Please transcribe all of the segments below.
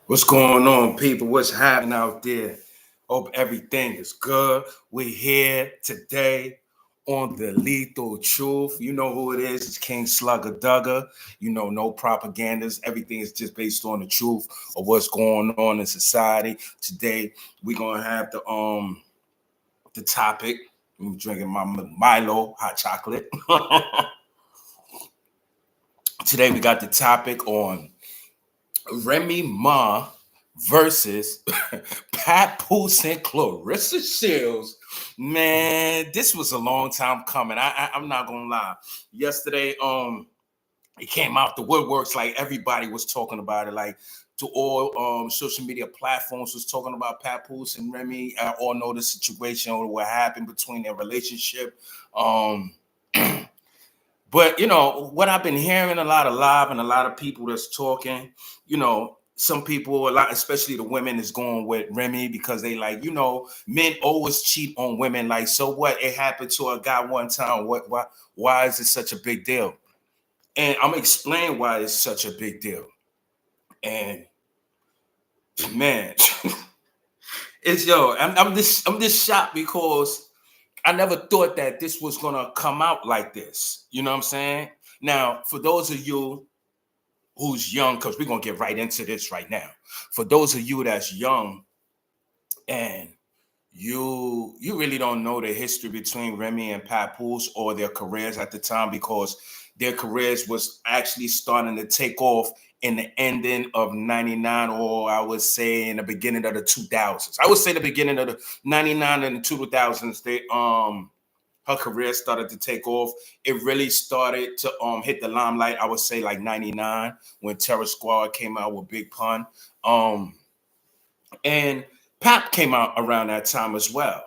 What's going on, people? What's happening out there? Hope everything is good. We're here today on the Lethal Truth. You know who it is. It's King Slugger Dugger. You know, no propagandas. Everything is just based on the truth of what's going on in society. Today, we're gonna have the topic. I'm drinking my Milo hot chocolate. Today, we got the topic on RemyMa versus Papoose and Claressa Shields. Man, this was a long time coming. I'm not gonna lie. Yesterday, it came out the woodworks, like everybody was talking about it, like to all social media platforms was talking about Papoose and Remy. I all know the situation or what happened between their relationship. Um But you know what I've been hearing a lot of live and a lot of people that's talking. Some people a lot, especially the women, is going with Remy because they like men always cheat on women. Like, so what? It happened to a guy one time. What? Why is it such a big deal? And I'm gonna explain why it's such a big deal. And man, I'm just shocked because I never thought that this was gonna come out like this. You know what I'm saying? Now, for those of you who's young, because we're gonna get right into this right now. For those of you that's young and you really don't know the history between Remy and Papoose or their careers at the time, because their careers was actually starting to take off in the ending of 99, or I would say in the beginning of the 2000s. I would say the beginning of the 99 and the 2000s, her career started to take off. It really started to hit the limelight, I would say, like 99, when Terror Squad came out with Big Pun. And Pap came out around that time as well,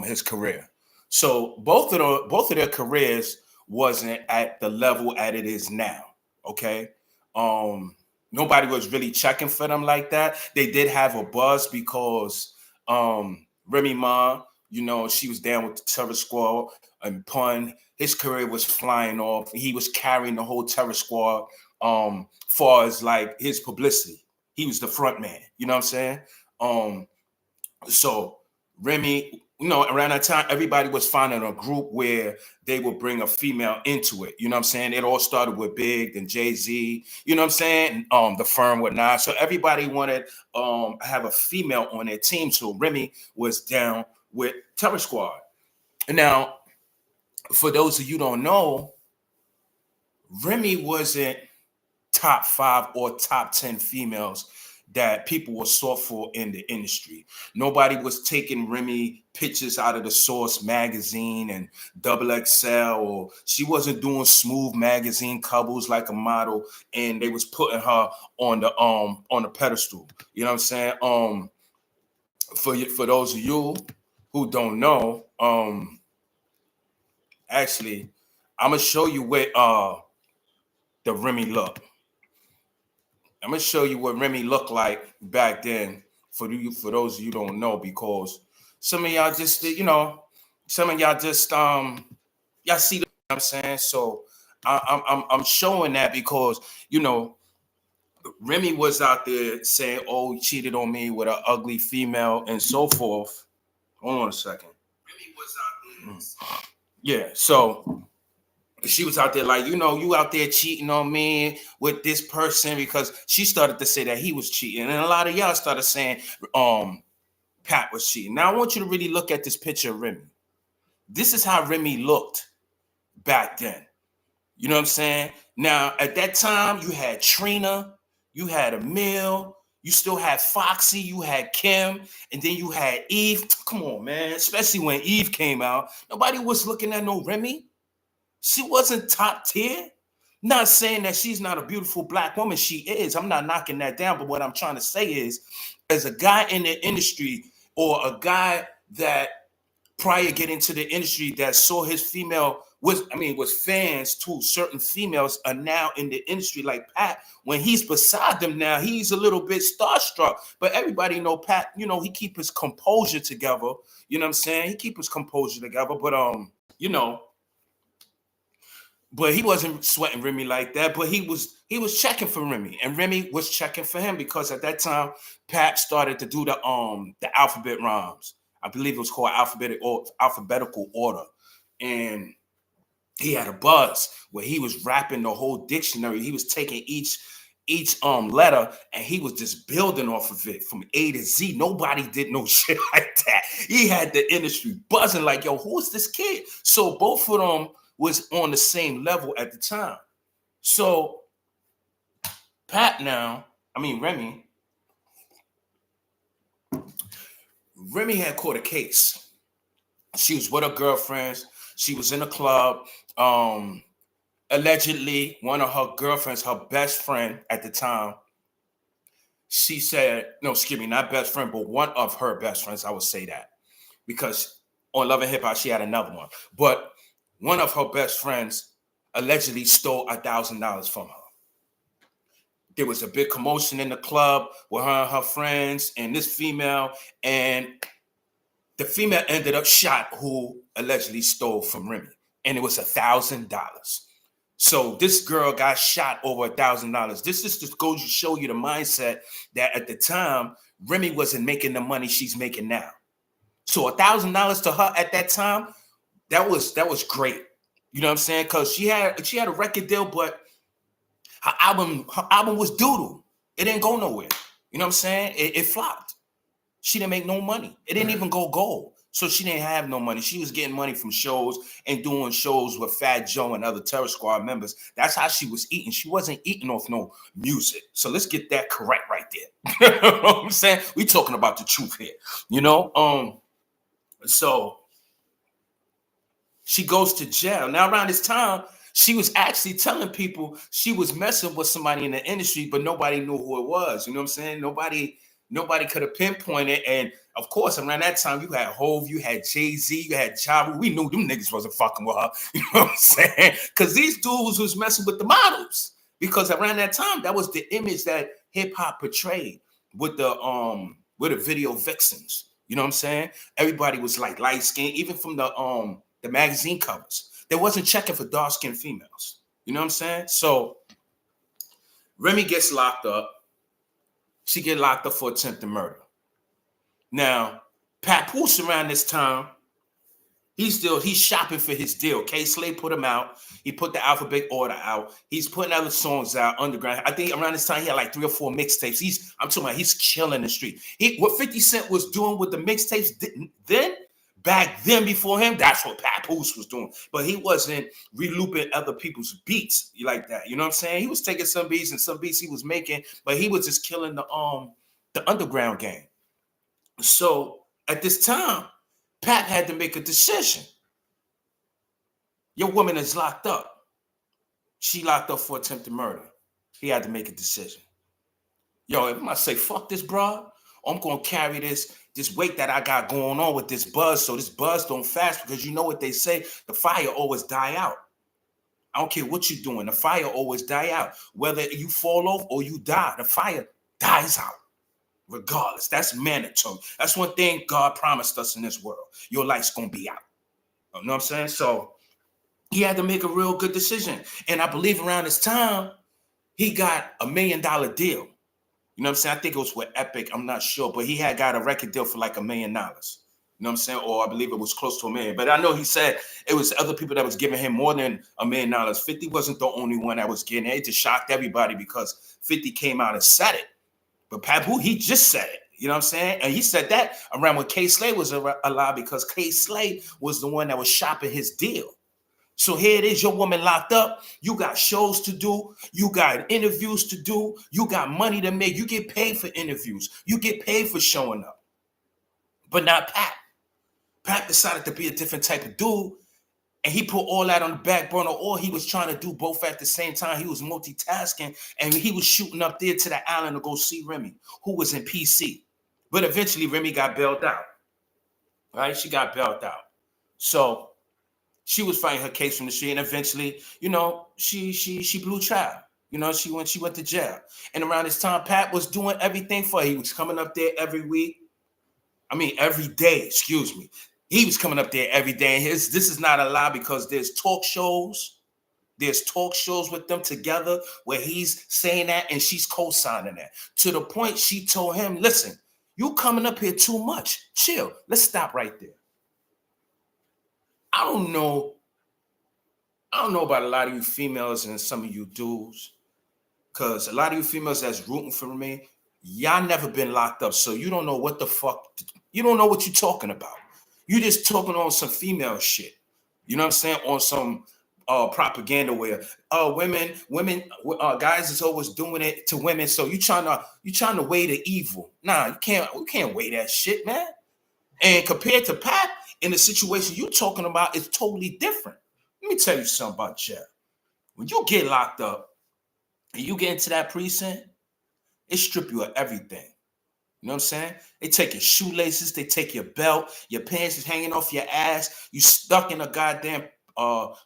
his career. So both of their careers wasn't at the level at it is now. Okay. Nobody was really checking for them like that. They did have a buzz because Remy Ma, she was down with the Terror Squad and Pun. His career was flying off. He was carrying the whole Terror Squad far as like his publicity. He was the front man. You know what I'm saying? So Remy, around that time, everybody was finding a group where they would bring a female into it. You know what I'm saying? It all started with Big and Jay-Z, you know what I'm saying? The firm whatnot. So everybody wanted have a female on their team. So Remy was down with Terror Squad. Now, for those of you who don't know, Remy wasn't top 5 or top 10 females that people were sought for in the industry. Nobody was taking Remy pictures out of the Source magazine and Double XL, or she wasn't doing Smooth magazine covers like a model, and they was putting her on the pedestal. You know what I'm saying? For those of you who don't know, actually, I'm gonna show you what the Remy look. I'm gonna show you what Remy looked like back then. For those of you who don't know, because some of y'all just some of y'all just y'all see what I'm saying. So I'm showing that because Remy was out there saying, "Oh, he cheated on me with an ugly female and so forth." Hold on a second. Remy was out there. Yeah. So she was out there like, you out there cheating on me with this person, because she started to say that he was cheating. And a lot of y'all started saying Pat was cheating. Now I want you to really look at this picture of Remy. This is how Remy looked back then. You know what I'm saying? Now, at that time, you had Trina, you had Emil, you still had Foxy, you had Kim, and then you had Eve. Come on, man. Especially when Eve came out. Nobody was looking at no Remy. She wasn't top tier. Not saying that she's not a beautiful black woman. She is. I'm not knocking that down. But what I'm trying to say is, as a guy in the industry, or a guy that prior getting to the industry that saw his female was fans to certain females, are now in the industry like Pat. When he's beside them now, he's a little bit starstruck. But everybody know Pat, he keep his composure together. You know what I'm saying? He keep his composure together. But But he wasn't sweating Remy like that. But he was checking for Remy, and Remy was checking for him because at that time, Pat started to do the alphabet rhymes. I believe it was called alphabetical order, and he had a buzz where he was rapping the whole dictionary. He was taking each letter and he was just building off of it from A to Z. Nobody did no shit like that. He had the industry buzzing like, yo, who is this kid? So both of them was on the same level at the time. So Remy had caught a case. She was with her girlfriends. She was in a club. Allegedly, one of her girlfriends, her best friend at the time, she said, no, excuse me, not best friend, but one of her best friends, I would say that. Because on Love and Hip Hop, she had another one. But one of her best friends allegedly stole $1,000 from her. There was a big commotion in the club with her and her friends and this female, and the female ended up shot who allegedly stole from Remy, and it was $1,000. So this girl got shot over $1,000. This just goes to show you the mindset that at the time, Remy wasn't making the money she's making now. So $1,000 to her at that time, that was great. You know what I'm saying? Because she had a record deal, but her album was doodle. It didn't go nowhere. You know what I'm saying? It flopped. She didn't make no money. It didn't even go gold. So she didn't have no money. She was getting money from shows and doing shows with Fat Joe and other Terror Squad members. That's how she was eating. She wasn't eating off no music. So let's get that correct right there. You know what I'm saying? We talking about the truth here. You know? So she goes to jail. Now around this time, she was actually telling people she was messing with somebody in the industry, but nobody knew who it was. You know what I'm saying? Nobody could have pinpointed. And of course, around that time, you had Hove, you had Jay-Z, you had Ja. We knew them niggas wasn't fucking with her. You know what I'm saying? Because these dudes was messing with the models. Because around that time, that was the image that hip hop portrayed with the video vixens. You know what I'm saying? Everybody was like light skinned, even from the magazine covers. They wasn't checking for dark skinned females. You know what I'm saying? So Remy gets locked up. She get locked up for attempted murder. Now, Papoose around this time, he's shopping for his deal. K-Slay put him out. He put the alphabet order out. He's putting other songs out underground. I think around this time he had like 3 or 4 mixtapes. I'm talking about he's killing the street. What 50 Cent was doing with the mixtapes then, back then before him, that's what Papoose was doing. But he wasn't relooping other people's beats like that. You know what I'm saying? He was taking some beats and some beats he was making, but he was just killing the underground game. So at this time, Pat had to make a decision. Your woman is locked up. She locked up for attempted murder. He had to make a decision. Yo, if I say, fuck this, bro, I'm going to carry this weight that I got going on with this buzz, so this buzz don't fast, because you know what they say, the fire always die out. I don't care what you're doing, the fire always die out. Whether you fall off or you die, the fire dies out. Regardless, that's mandatory. That's one thing God promised us in this world. Your life's going to be out. You know what I'm saying? So he had to make a real good decision. And I believe around this time, he got $1 million deal. You know what I'm saying? I think it was with Epic. I'm not sure. But he had got a record deal for like $1 million. You know what I'm saying? Or I believe it was close to $1 million. But I know he said it was other people that was giving him more than $1 million. 50 wasn't the only one that was getting it. It just shocked everybody because 50 came out and said it. But Papoose, he just said it. You know what I'm saying? And he said that around when K-Slay was alive, because K-Slay was the one that was shopping his deal. So here it is, your woman locked up. You got shows to do. You got interviews to do. You got money to make. You get paid for interviews. You get paid for showing up. But not Pat. Pat decided to be a different type of dude. And he put all that on the back burner. Or he was trying to do both at the same time. He was multitasking. And he was shooting up there to the island to go see Remy, who was in PC. But eventually, Remy got bailed out. Right? She got bailed out. So she was fighting her case from the street, and eventually, you know, she blew trial. You know, she went to jail. And around this time, Pat was doing everything for her. He was coming up there every day, excuse me. He was coming up there every day. And this is not a lie, because there's talk shows. There's talk shows with them together where he's saying that and she's co-signing that. To the point she told him, listen, you coming up here too much. Chill. Let's stop right there. I don't know about a lot of you females and some of you dudes, because a lot of you females that's rooting for me, y'all never been locked up, so you don't know what the fuck, you don't know what you're talking about. You just talking on some female shit. You know what I'm saying? On some propaganda where women, guys is always doing it to women. So you trying to weigh the evil. Nah, you can't weigh that shit, man. And compared to Pat, in the situation you're talking about, it's totally different. Let me tell you something about jail. When you get locked up and you get into that precinct, it strip you of everything. You know what I'm saying? They take your shoelaces, they take your belt, your pants is hanging off your ass, you stuck in a goddamn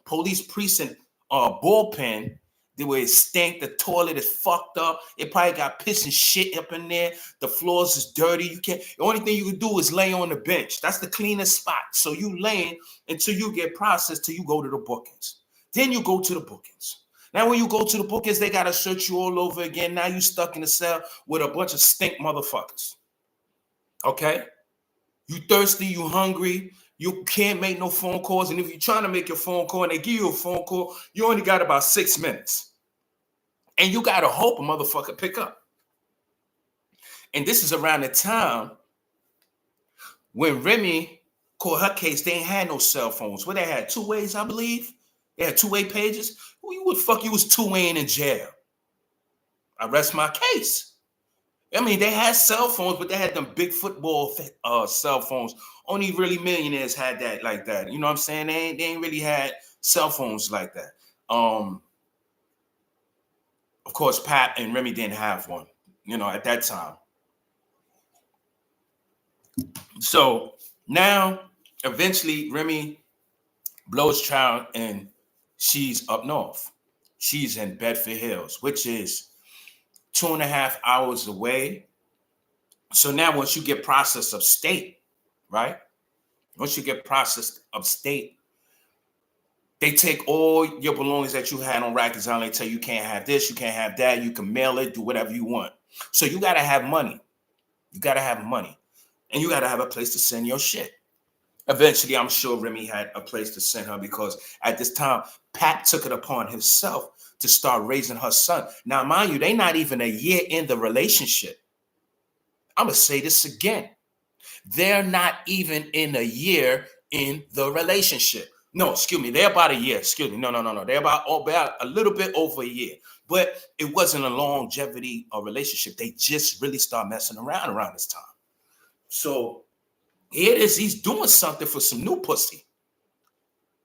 police precinct bullpen, the way it stank, the toilet is fucked up, it probably got piss and shit up in there, the floors is dirty, the only thing you can do is lay on the bench. That's the cleanest spot. So you laying until you get processed, till you go to the bookings. Then you go to the bookings. Now, when you go to the bookings, they got to search you all over again. Now you stuck in the cell with a bunch of stink motherfuckers. Okay? You thirsty, you hungry, you can't make no phone calls. And if you're trying to make your phone call and they give you a phone call, you only got about 6 minutes. And you got to hope a motherfucker pick up. And this is around the time when Remy called her case. They ain't had no cell phones. What they had? 2 ways, I believe. They had 2-way pages. Who the fuck you was 2-waying in jail? I rest my case. I mean, they had cell phones, but they had them big football cell phones. Only really millionaires had that like that. You know what I'm saying? They ain't really had cell phones like that. Of course, Pat and Remy didn't have one, you know, at that time. So now, eventually, Remy blows trial and she's up north. She's in Bedford Hills, which is 2.5 hours away. So now once you get processed upstate, right? Once you get processed upstate, they take all your belongings that you had on Rikers Island. They tell you can't have this, you can't have that. You can mail it, do whatever you want. So you got to have money. You got to have money. And you got to have a place to send your shit. Eventually, I'm sure Remy had a place to send her because at this time, Pat took it upon himself to start raising her son. Now, mind you, they're not even a year in the relationship. I'm going to say this again. They're not even in a year in the relationship. No, excuse me. They're about a year. Excuse me. No. They're about a little bit over a year. But it wasn't a longevity of relationship. They just really start messing around this time. So here it is. He's doing something for some new pussy.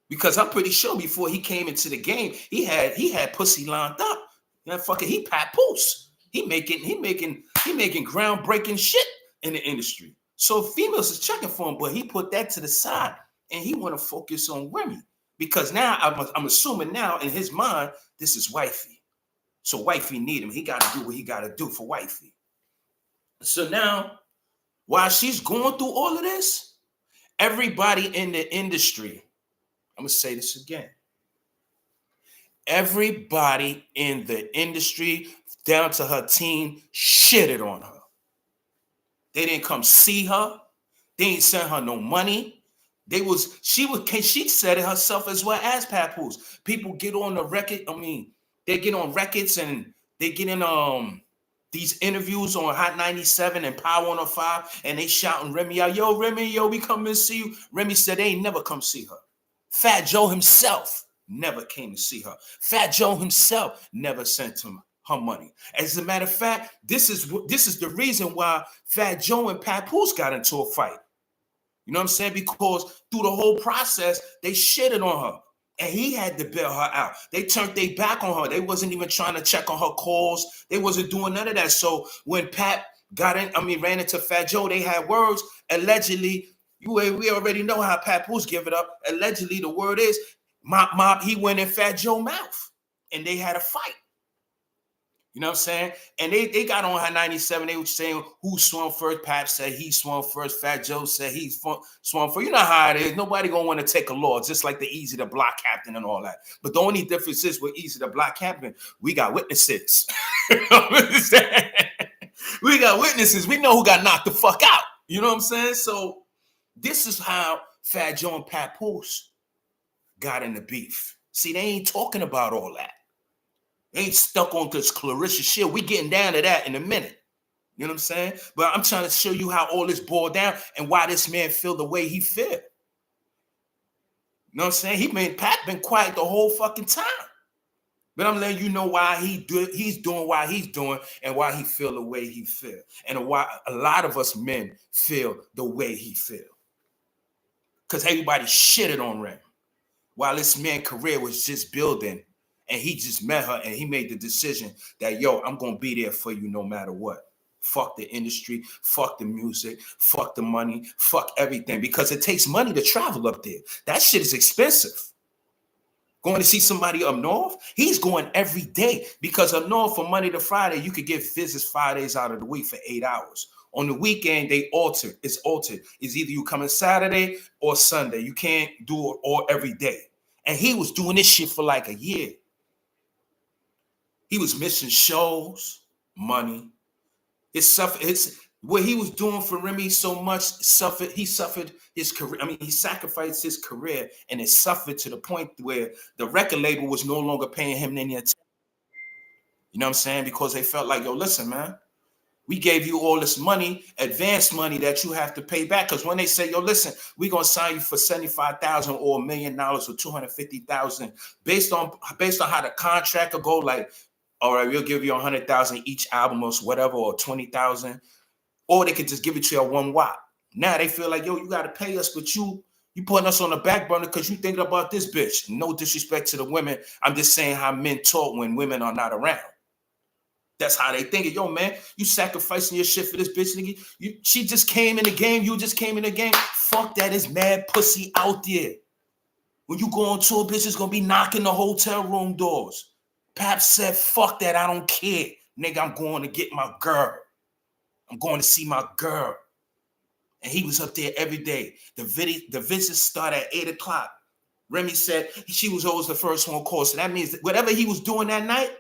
Because I'm pretty sure before he came into the game, he had pussy lined up. You know, he Papoose. He making groundbreaking shit in the industry. So females is checking for him, but he put that to the side and he want to focus on Remy. Because now I'm assuming now in his mind, this is wifey. So wifey need him. He got to do what he got to do for wifey. So now, while she's going through all of this, everybody in the industry, I'm going to say this again. Everybody in the industry, down to her team, shitted on her. They didn't come see her. They didn't send her no money. She said it herself as well as Papoose. People get on the record. I mean, they get on records and they get in these interviews on Hot 97 and Power 105, and they shouting Remy out, yo, Remy, yo, we come and see you. Remy said they ain't never come see her. Fat Joe himself never came to see her. Fat Joe himself never sent him her money. As a matter of fact, this is the reason why Fat Joe and Papoose got into a fight. You know what I'm saying? Because through the whole process, they shitted on her. And he had to bail her out. They turned their back on her. They wasn't even trying to check on her calls. They wasn't doing none of that. So when Pat ran into Fat Joe, they had words. Allegedly, we already know how Papoose give it up. Allegedly, the word is, he went in Fat Joe's mouth. And they had a fight. You know what I'm saying? And they got on her 97. They were saying who swung first. Pap said he swung first. Fat Joe said he swung first. You know how it is. Nobody gonna want to take a loss, just like the Easy the Block Captain and all that. But the only difference is with Easy the Block Captain, we got witnesses. We got witnesses. We know who got knocked the fuck out. You know what I'm saying? So this is how Fat Joe and Papoose got in the beef. See, they ain't talking about all that. They ain't stuck on this Claressa shit. We getting down to that in a minute. You know what I'm saying? But I'm trying to show you how all this boiled down and why this man feel the way he feel. You know what I'm saying? Pat been quiet the whole fucking time. But I'm letting you know why he's doing what he's doing and why he feel the way he feel. And why a lot of us men feel the way he feel. Because everybody shitted on Remy. While this man's career was just building, and he just met her and he made the decision that, yo, I'm going to be there for you no matter what. Fuck the industry, fuck the music, fuck the money, fuck everything. Because it takes money to travel up there. That shit is expensive. Going to see somebody up north, he's going every day. Because up north from Monday to Friday, you could get visits 5 days out of the week for 8 hours. On the weekend, they altered. It's altered. It's either you coming Saturday or Sunday. You can't do it all every day. And he was doing this shit for like a year. He was missing shows, money. It's what he was doing for Remy so much suffered. He suffered his career. I mean, he sacrificed his career, and it suffered to the point where the record label was no longer paying him any attention. You know what I'm saying? Because they felt like, yo, listen, man, we gave you all this money, advance money that you have to pay back. Because when they say, yo, listen, we're gonna sign you for $75,000 or $1 million or $250,000, based on how the contract will go, like, all right, we'll give you $100,000 each album or whatever, or $20,000, or they could just give it to you at one whop. Now they feel like, yo, you got to pay us, but you putting us on the back burner because you thinking about this bitch. No disrespect to the women. I'm just saying how men talk when women are not around. That's how they think it. Yo, man, you sacrificing your shit for this bitch, nigga. She just came in the game. You just came in the game. Fuck that. Is mad pussy out there. When you go on tour, bitch is going to be knocking the hotel room doors. Pap said, fuck that, I don't care. Nigga, I'm going to get my girl. I'm going to see my girl. And he was up there every day. The visits start at 8 o'clock. Remy said she was always the first one call. So that means that whatever he was doing that night,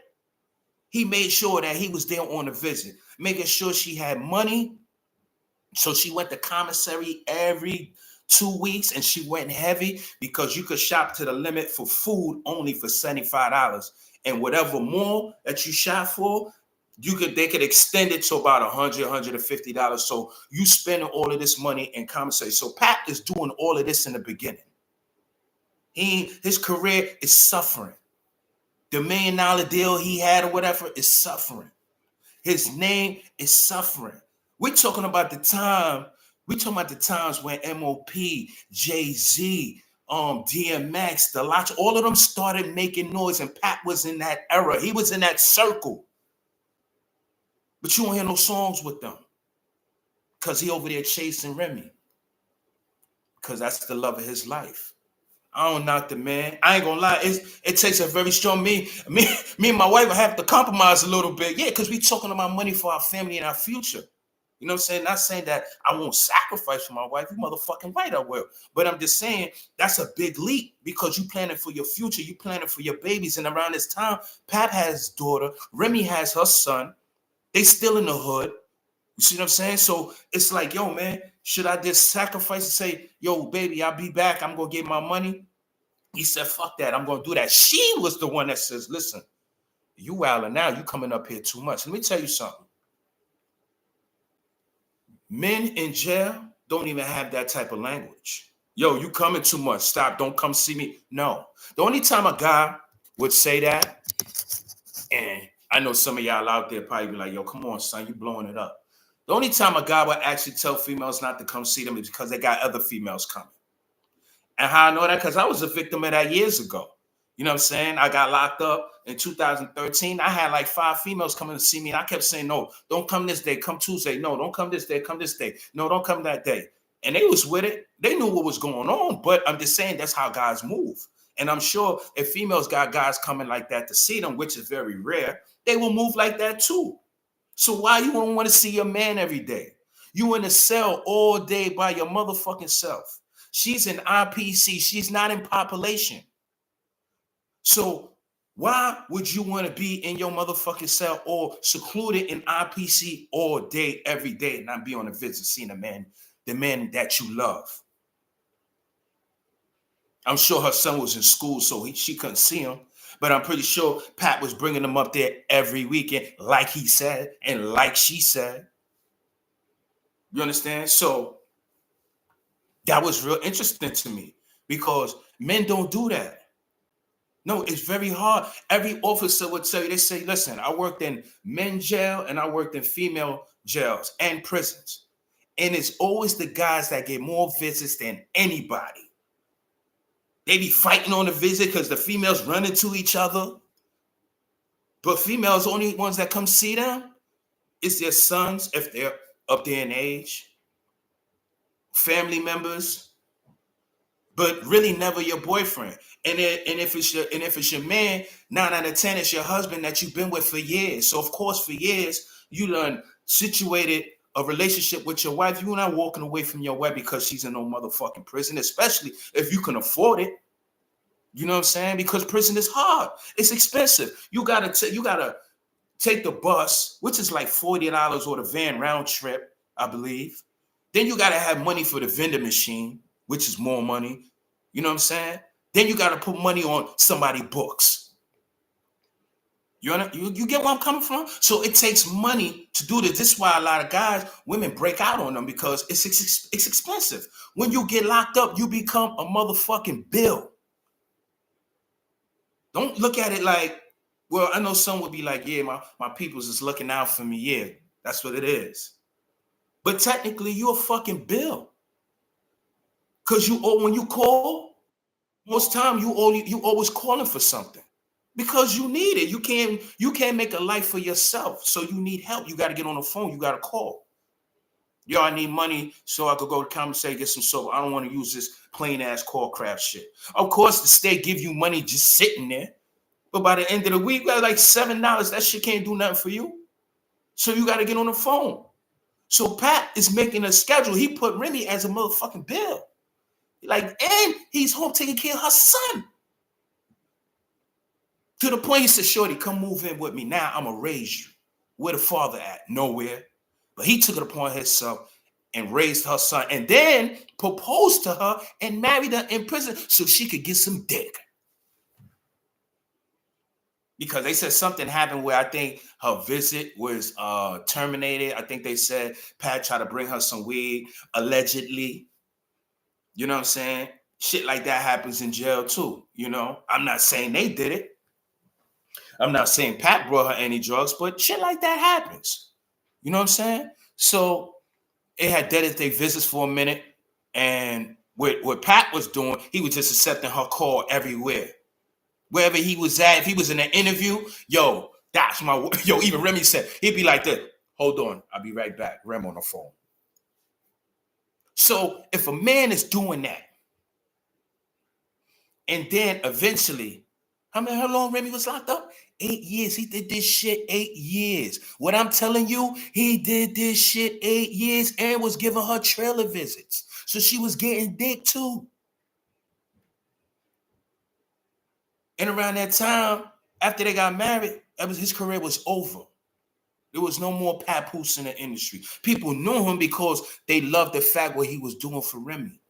he made sure that he was there on the visit, making sure she had money. So she went to commissary every 2 weeks, and she went heavy because you could shop to the limit for food only for $75. And whatever more that you shop for, they could extend it to about $100, $150. So you spending all of this money in commissary. So Pat is doing all of this in the beginning. His career is suffering. The $1 million deal he had or whatever is suffering. His name is suffering. We're talking about the time. We're talking about the times when MOP, Jay-Z, DMX, The Lodge, all of them started making noise, and Pat was in that era. He was in that circle. But you don't hear no songs with them because he over there chasing Remy, because that's the love of his life. I don't knock the man. I ain't gonna lie. It takes a very strong me and my wife will have to compromise a little bit. Yeah, because we talking about money for our family and our future. You know what I'm saying? Not saying that I won't sacrifice for my wife. You motherfucking right, I will. But I'm just saying that's a big leap because you planning for your future. You planning for your babies. And around this time, Pap has his daughter. Remy has her son. They still in the hood. You see what I'm saying? So it's like, yo, man, should I just sacrifice and say, yo, baby, I'll be back. I'm going to get my money. He said, fuck that. I'm going to do that. She was the one that says, listen, you wilding now. You coming up here too much. Let me tell you something. Men in jail don't even have that type of language. Yo, you coming too much. Stop. Don't come see me. No. The only time a guy would say that, and I know some of y'all out there probably be like, yo, come on, son, you blowing it up. The only time a guy would actually tell females not to come see them is because they got other females coming. And how I know that? Because I was a victim of that years ago. You know what I'm saying? I got locked up in 2013. I had like 5 females coming to see me. And I kept saying, no, don't come this day. Come Tuesday. No, don't come this day. Come this day. No, don't come that day. And they was with it. They knew what was going on. But I'm just saying that's how guys move. And I'm sure if females got guys coming like that to see them, which is very rare, they will move like that too. So why you don't want to see your man every day? You in a cell all day by your motherfucking self. She's in IPC. She's not in population. So why would you want to be in your motherfucking cell or secluded in IPC all day, every day, and not be on a visit seeing the man that you love? I'm sure her son was in school, so she couldn't see him. But I'm pretty sure Pat was bringing him up there every weekend, like he said, and like she said. You understand? So that was real interesting to me because men don't do that. No, it's very hard. Every officer would tell you, they say, listen, I worked in men's jail and I worked in female jails and prisons. And it's always the guys that get more visits than anybody. They be fighting on the visit because the females run into each other. But females, only ones that come see them is their sons, if they're up there in age, family members, but really never your boyfriend. And if it's your man, 9 out of 10, it's your husband that you've been with for years. So of course, for years, you done situated a relationship with your wife. You're not walking away from your wife because she's in no motherfucking prison, especially if you can afford it. You know what I'm saying? Because prison is hard. It's expensive. You gotta take the bus, which is like $40, or the van round trip, I believe. Then you gotta have money for the vending machine, which is more money. You know what I'm saying? Then you gotta put money on somebody's books. You get where I'm coming from? So it takes money to do this. This is why a lot of guys, women break out on them because it's expensive. When you get locked up, you become a motherfucking bill. Don't look at it like, well, I know some would be like, yeah, my people's is looking out for me. Yeah, that's what it is. But technically, you're a fucking bill. Because when you call, most time you always calling for something. Because you need it. You can't make a life for yourself. So you need help. You got to get on the phone. You got to call. Yo, I need money so I could go to commissary, get some soap. I don't want to use this plain ass call crap shit. Of course, the state give you money just sitting there. But by the end of the week, you got like $7. That shit can't do nothing for you. So you got to get on the phone. So Pat is making a schedule. He put Remy as a motherfucking bill. And he's home taking care of her son. To the point he said, shorty, come move in with me. Now I'm going to raise you. Where the father at? Nowhere. But he took it upon himself and raised her son and then proposed to her and married her in prison so she could get some dick. Because they said something happened where I think her visit was terminated. I think they said Pat tried to bring her some weed, allegedly. You know what I'm saying? Shit like that happens in jail too. You know, I'm not saying they did it. I'm not saying Pat brought her any drugs, but shit like that happens. You know what I'm saying? So it had day-to-day visits for a minute. And what Pat was doing, he was just accepting her call everywhere. Wherever he was at, if he was in an interview, even Remy said, he'd be like this, hold on, I'll be right back. Rem on the phone. So if a man is doing that, and then eventually, how long Remy was locked up? 8 years. He did this shit 8 years. What I'm telling you, he did this shit 8 years and was giving her trailer visits. So she was getting dick too. And around that time, after they got married, his career was over. There was no more Papoose in the industry. People knew him because they loved the fact what he was doing for Remy.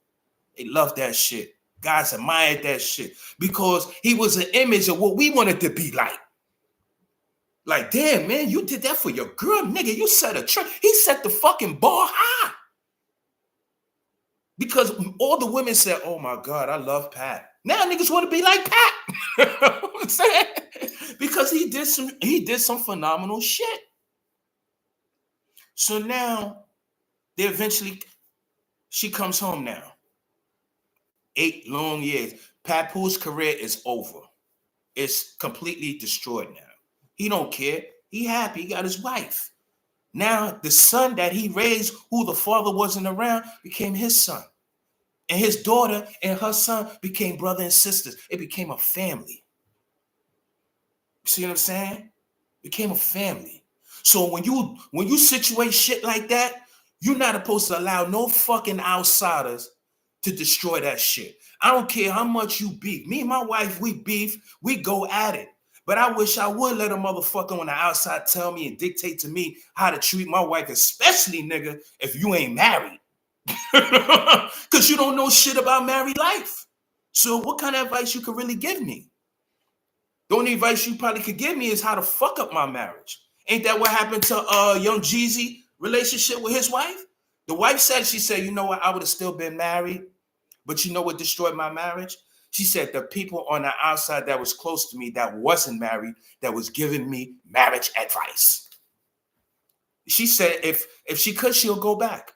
They loved that shit. Guys admired that shit because he was an image of what we wanted to be like. Like, damn, man, you did that for your girl, nigga. You set a trend. He set the fucking bar high. Because all the women said, oh my God, I love Pat. Now niggas want to be like Pat. You know what I'm saying? Because he did some phenomenal shit. So now she comes home now. 8 long years. Papoose career is over. It's completely destroyed now. He don't care. He happy. He got his wife. Now the son that he raised, who the father wasn't around, became his son. And his daughter and her son became brother and sisters. It became a family. See what I'm saying? Became a family. So when you situate shit like that, you're not supposed to allow no fucking outsiders to destroy that shit. I don't care how much you beef. Me and my wife, we beef. We go at it. But I wish I would let a motherfucker on the outside tell me and dictate to me how to treat my wife, especially, nigga, if you ain't married. Because you don't know shit about married life. So what kind of advice you could really give me? The only advice you probably could give me is how to fuck up my marriage. Ain't that what happened to Young Jeezy relationship with his wife? The wife said, she said, you know what, I would have still been married, but you know what destroyed my marriage? She said the people on the outside that was close to me that wasn't married, that was giving me marriage advice. She said if she could, she'll go back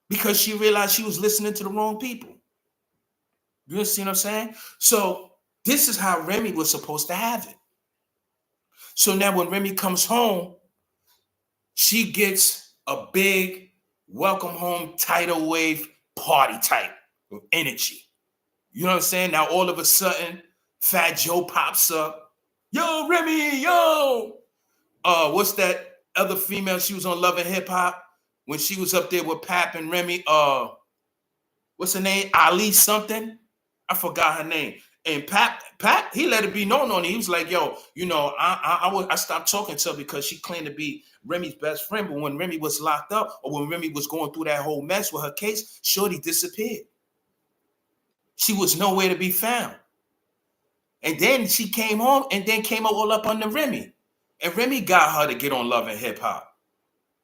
because she realized she was listening to the wrong people. You see what I'm saying? So this is how Remy was supposed to have it. So now when Remy comes home, she gets a big welcome home tidal wave party type of energy. You know what I'm saying? Now all of a sudden, Fat Joe pops up. Yo, Remy, yo. What's that other female? She was on Love and Hip Hop when she was up there with Pap and Remy. What's her name? Ali something. I forgot her name. And Pap, he let it be known on it. He was like, yo, you know, I stopped talking to her because she claimed to be Remy's best friend. But when Remy was locked up or when Remy was going through that whole mess with her case, shorty disappeared. She was nowhere to be found. And then she came home and then came all up under Remy. And Remy got her to get on Love and Hip Hop.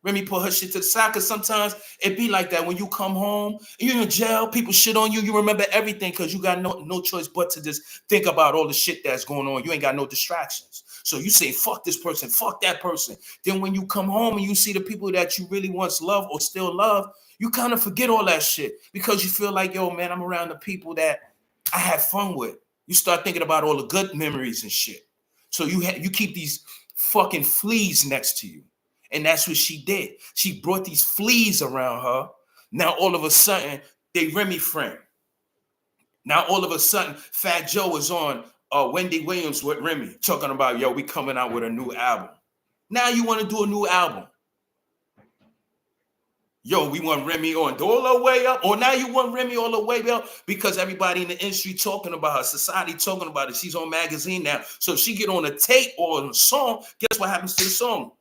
Remy put her shit to the side because sometimes it be like that when you come home, you're in jail, people shit on you, you remember everything because you got no choice but to just think about all the shit that's going on. You ain't got no distractions. So you say, fuck this person, fuck that person. Then when you come home and you see the people that you really once loved or still love, you kind of forget all that shit because you feel like, yo, man, I'm around the people that I had fun with. You start thinking about all the good memories and shit. So you keep these fucking fleas next to you. And that's what she did. She brought these fleas around her. Now, all of a sudden, they Remy friend. Now, all of a sudden, Fat Joe is on Wendy Williams with Remy, talking about, yo, we coming out with a new album. Now you want to do a new album. Yo, we want Remy on all the way up. Or now you want Remy all the way up because everybody in the industry talking about her, society talking about it. She's on magazine now. So if she get on a tape or on a song, guess what happens to the song?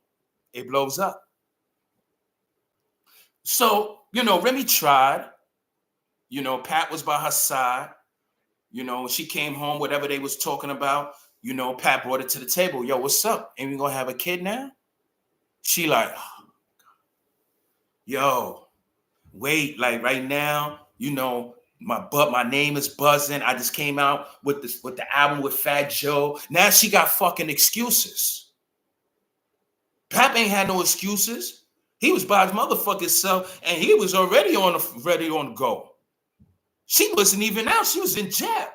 It blows up. So, you know, Remy tried. You know, Pat was by her side. You know, she came home, whatever they was talking about, you know, Pat brought it to the table. Yo, what's up? Ain't we gonna have a kid now? She like, oh, yo, wait, like right now, you know, my name is buzzing. I just came out with the album with Fat Joe. Now she got fucking excuses. Pap ain't had no excuses. He was by his motherfucking self, and he was already ready on the go. She wasn't even out. She was in jail.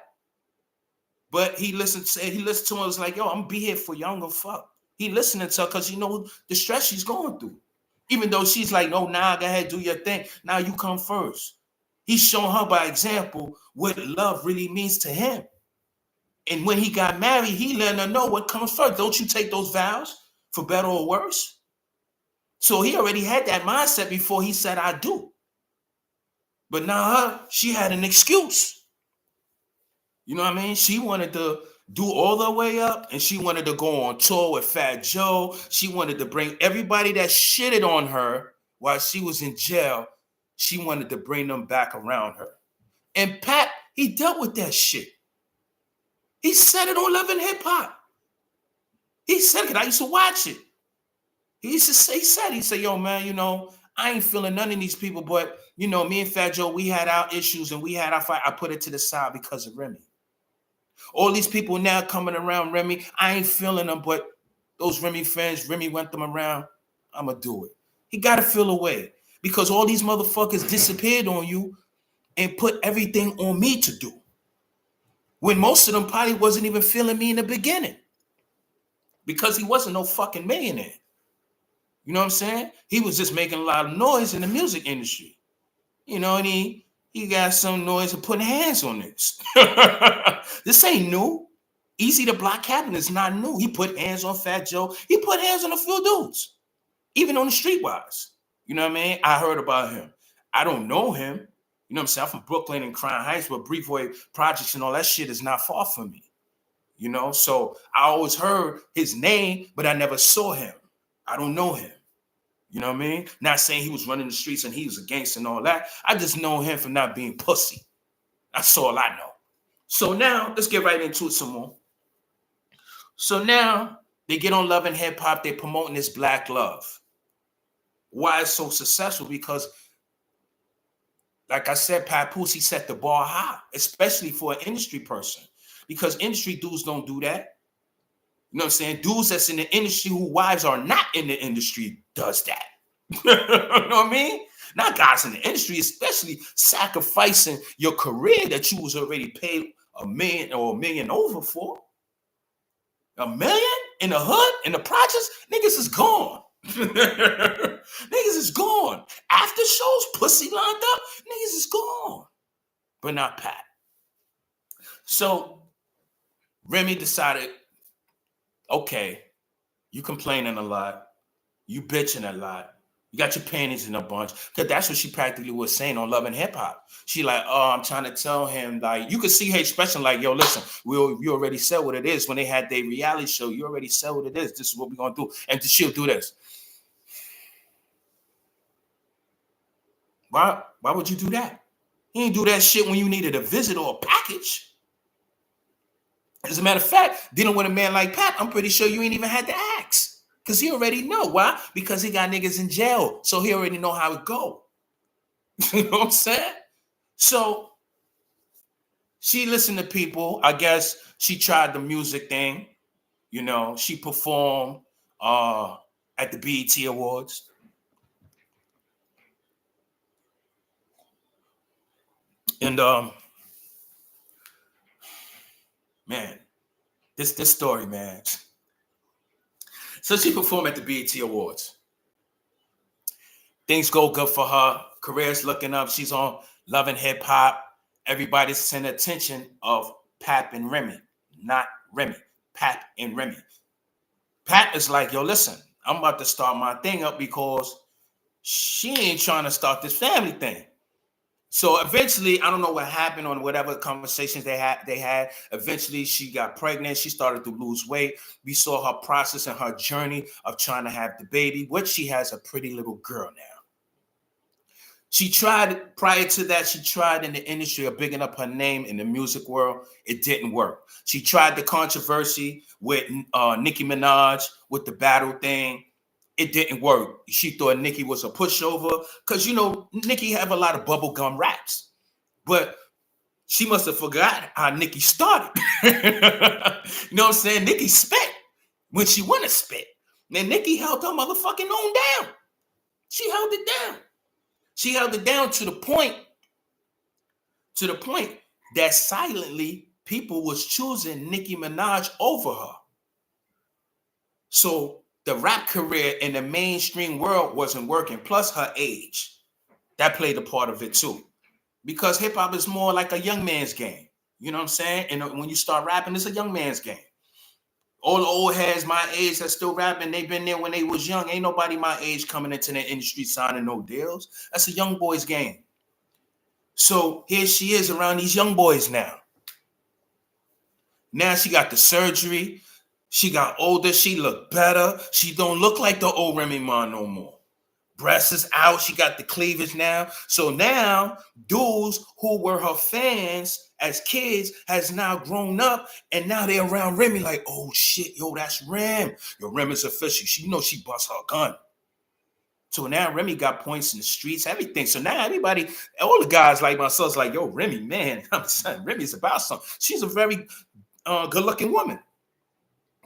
But he listened to her and was like, yo, I'm gonna be here for you. I don't give a fuck. He listening to her because he know the stress she's going through. Even though she's like, no, nah, go ahead, do your thing. Now you come first. He's showing her by example what love really means to him. And when he got married, he let her know what comes first. Don't you take those vows for better or worse? So he already had that mindset before he said, I do. But now she had an excuse. You know what I mean? She wanted to do all the way up, and she wanted to go on tour with Fat Joe. She wanted to bring everybody that shitted on her while she was in jail. She wanted to bring them back around her. And Pat, he dealt with that shit. He said it on Love and Hip Hop. He said it. I used to watch it. He said, yo, man, you know, I ain't feeling none of these people, but, you know, me and Fat Joe, we had our issues and we had our fight. I put it to the side because of Remy. All these people now coming around Remy, I ain't feeling them, but those Remy fans, Remy went them around, I'm going to do it. He got to feel away because all these motherfuckers disappeared on you and put everything on me to do. When most of them probably wasn't even feeling me in the beginning because he wasn't no fucking millionaire. You know what I'm saying? He was just making a lot of noise in the music industry. You know, and he he got some noise of putting hands on this. This ain't new. Easy to Block Captain is not new. He put hands on Fat Joe. He put hands on a few dudes, even on the streetwise. You know what I mean? I heard about him. I don't know him. You know what I'm saying? I'm from Brooklyn and Crown Heights, but Briefway Projects and all that shit is not far from me. You know, so I always heard his name, but I never saw him. I don't know him. You know what I mean? Not saying he was running the streets and he was a gangster and all that. I just know him for not being pussy. That's all I know. So now let's get right into it some more. So now they get on Love and Hip Hop. They're promoting this Black Love. Why it's so successful? Because, like I said, Papoose, he set the bar high, especially for an industry person. Because industry dudes don't do that. You know what I'm saying? Dudes that's in the industry who wives are not in the industry does that. You know what I mean? Not guys in the industry, especially sacrificing your career that you was already paid $1 million or $1 million over for. $1 million in the hood, in the projects, niggas is gone. Niggas is gone. After shows, pussy lined up, niggas is gone. But not Pat. So Remy decided, okay, you complaining a lot, you bitching a lot, you got your panties in a bunch, because that's what she practically was saying on Love and Hip Hop. She like, oh, I'm trying to tell him, like, you could see her expression like, yo, listen, you already said what it is. When they had their reality show, you already said what it is. This is what we're going to do. And she'll do this. Why would you do that? You ain't do that shit when you needed a visit or a package. As a matter of fact, dealing with a man like Pat, I'm pretty sure you ain't even had to ask. Because he already know. Why? Because he got niggas in jail. So he already know how it go. You know what I'm saying? So she listened to people. I guess she tried the music thing. You know, she performed at the BET Awards. And man, this story, man. So she performed at the BET Awards. Things go good for her. Career's looking up. She's on Love and Hip Hop. Everybody's sending attention of Pap and Remy, not Remy. Pap and Remy. Pat is like, yo, listen, I'm about to start my thing up because she ain't trying to start this family thing. So eventually, I don't know what happened on whatever conversations they had. Eventually, she got pregnant. She started to lose weight. We saw her process and her journey of trying to have the baby, which she has a pretty little girl now. She tried, prior to that, she tried in the industry of bigging up her name in the music world. It didn't work. She tried the controversy with Nicki Minaj with the battle thing. It didn't work. She thought Nicki was a pushover because, you know, Nicki have a lot of bubblegum raps. But she must have forgot how Nicki started. You know what I'm saying? Nicki spit when she want to spit. And Nicki held her motherfucking own down. She held it down. She held it down to the point that silently people was choosing Nicki Minaj over her. So the rap career in the mainstream world wasn't working. Plus her age. That played a part of it too. Because hip hop is more like a young man's game. You know what I'm saying? And when you start rapping, it's a young man's game. All the old heads my age that's still rapping, they've been there when they was young. Ain't nobody my age coming into the industry signing no deals. That's a young boy's game. So here she is around these young boys now. Now she got the surgery. She got older. She looked better. She don't look like the old RemyMa no more. Breasts is out. She got the cleavage now. So now dudes who were her fans as kids has now grown up, and now they're around Remy like, oh shit, yo, that's Rem. Yo, Rem is official. She, you know, she busts her gun. So now Remy got points in the streets, everything. So now everybody, all the guys like myself, like, yo, Remy, man, I'm saying Remy's about something. She's a very good-looking woman.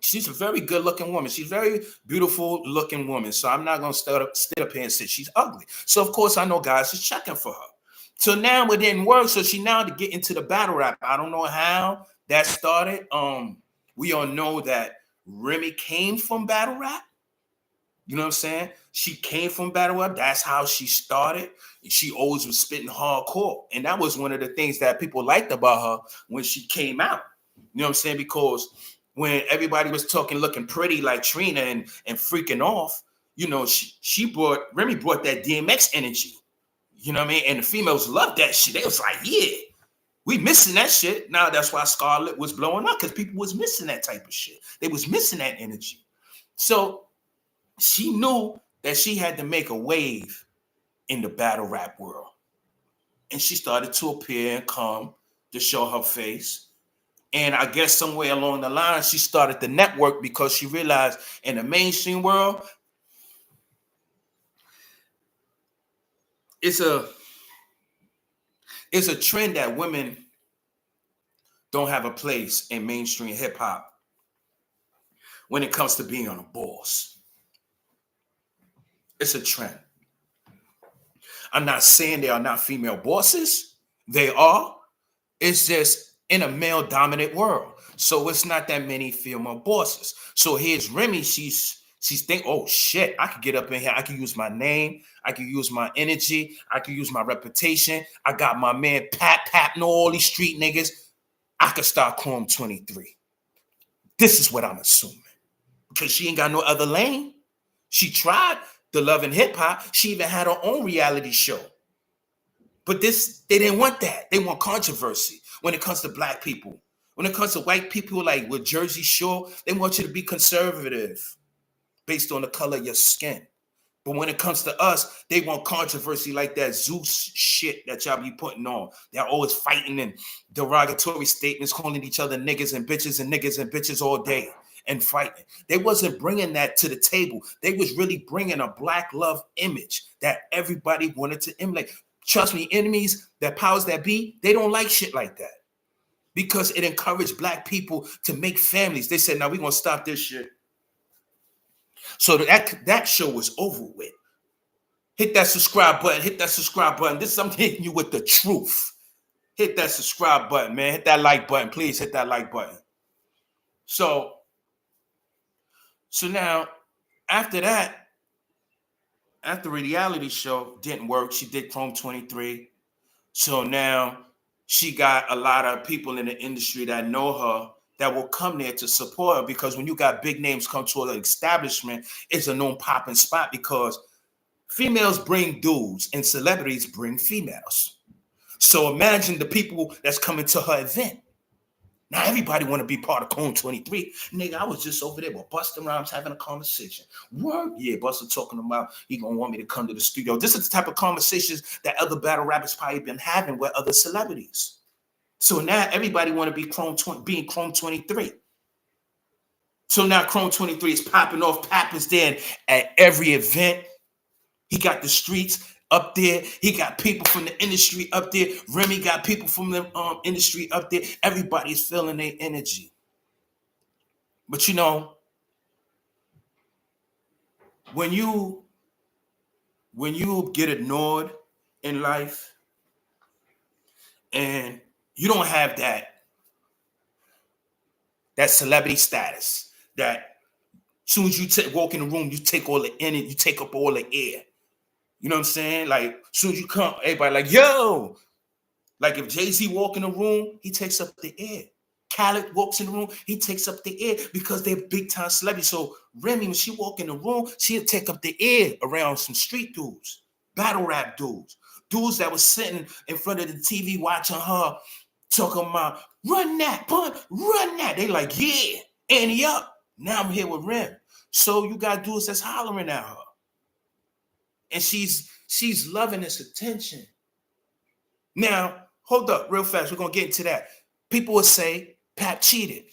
She's a very good-looking woman. She's a very beautiful-looking woman. So I'm not going to stay up here and say she's ugly. So, of course, I know guys is checking for her. So now it didn't work. So she now to get into the battle rap. I don't know how that started. We all know that Remy came from battle rap. You know what I'm saying? She came from battle rap. That's how she started. She always was spitting hardcore. And that was one of the things that people liked about her when she came out. You know what I'm saying? Because when everybody was talking, looking pretty like Trina and freaking off, you know, Remy brought that DMX energy. You know what I mean? And the females loved that shit. They was like, yeah, we missing that shit. Now that's why Scarlett was blowing up, because people was missing that type of shit. They was missing that energy. So she knew that she had to make a wave in the battle rap world. And she started to appear and come to show her face. And I guess somewhere along the line, she started the network because she realized in the mainstream world, it's a trend that women don't have a place in mainstream hip hop when it comes to being a boss. It's a trend. I'm not saying they are not female bosses. They are. It's just in a male-dominant world. So it's not that many female bosses. So here's Remy. She's thinking, oh shit, I could get up in here. I can use my name. I can use my energy. I can use my reputation. I got my man Pat, know all these street niggas. I could start Chrome 23. This is what I'm assuming. Because she ain't got no other lane. She tried the Love and Hip Hop. She even had her own reality show. But they didn't want that. They want controversy when it comes to black people. When it comes to white people like with Jersey Shore, they want you to be conservative based on the color of your skin. But when it comes to us, they want controversy like that Zeus shit that y'all be putting on. They're always fighting and derogatory statements, calling each other niggas and bitches all day and fighting. They wasn't bringing that to the table. They was really bringing a black love image that everybody wanted to emulate. Trust me, enemies, that powers that be, they don't like shit like that because it encouraged black people to make families. They said, now we're going to stop this shit. So that show was over with. Hit that subscribe button. Hit that subscribe button. This is I'm hitting you with the truth. Hit that subscribe button, man. Hit that like button. Please hit that like button. So now, after that, after the reality show didn't work, she did Chrome 23. So now she got a lot of people in the industry that know her that will come there to support her, because when you got big names come to an establishment, it's a known popping spot because females bring dudes and celebrities bring females. So imagine the people that's coming to her event. Now everybody want to be part of Chrome 23. Nigga, I was just over there with Busta Rhymes having a conversation. What? Yeah, Busta talking about he gonna want me to come to the studio. This is the type of conversations that other battle rappers probably been having with other celebrities. So now everybody want to be Chrome 23. So now Chrome 23 is popping off. Pap is there at every event. He got the streets up there. He got people from the industry up there. Remy got people from the industry up there. Everybody's feeling their energy. But you know, when you get ignored in life and you don't have that celebrity status, that as soon as you walk in the room, you take all the energy, you take up all the air. You know what I'm saying? Like, as soon as you come, everybody like, yo. Like, if Jay-Z walk in the room, he takes up the air. Khaled walks in the room, he takes up the air because they're big-time celebrities. So Remy, when she walk in the room, she'll take up the air around some street dudes, battle rap dudes that was sitting in front of the TV watching her, talking about, run that, run that. They like, yeah, Annie up. Now I'm here with Rem. So you got dudes that's hollering at her. And she's loving this attention. Now, hold up real fast. We're going to get into that. People would say Pat cheated.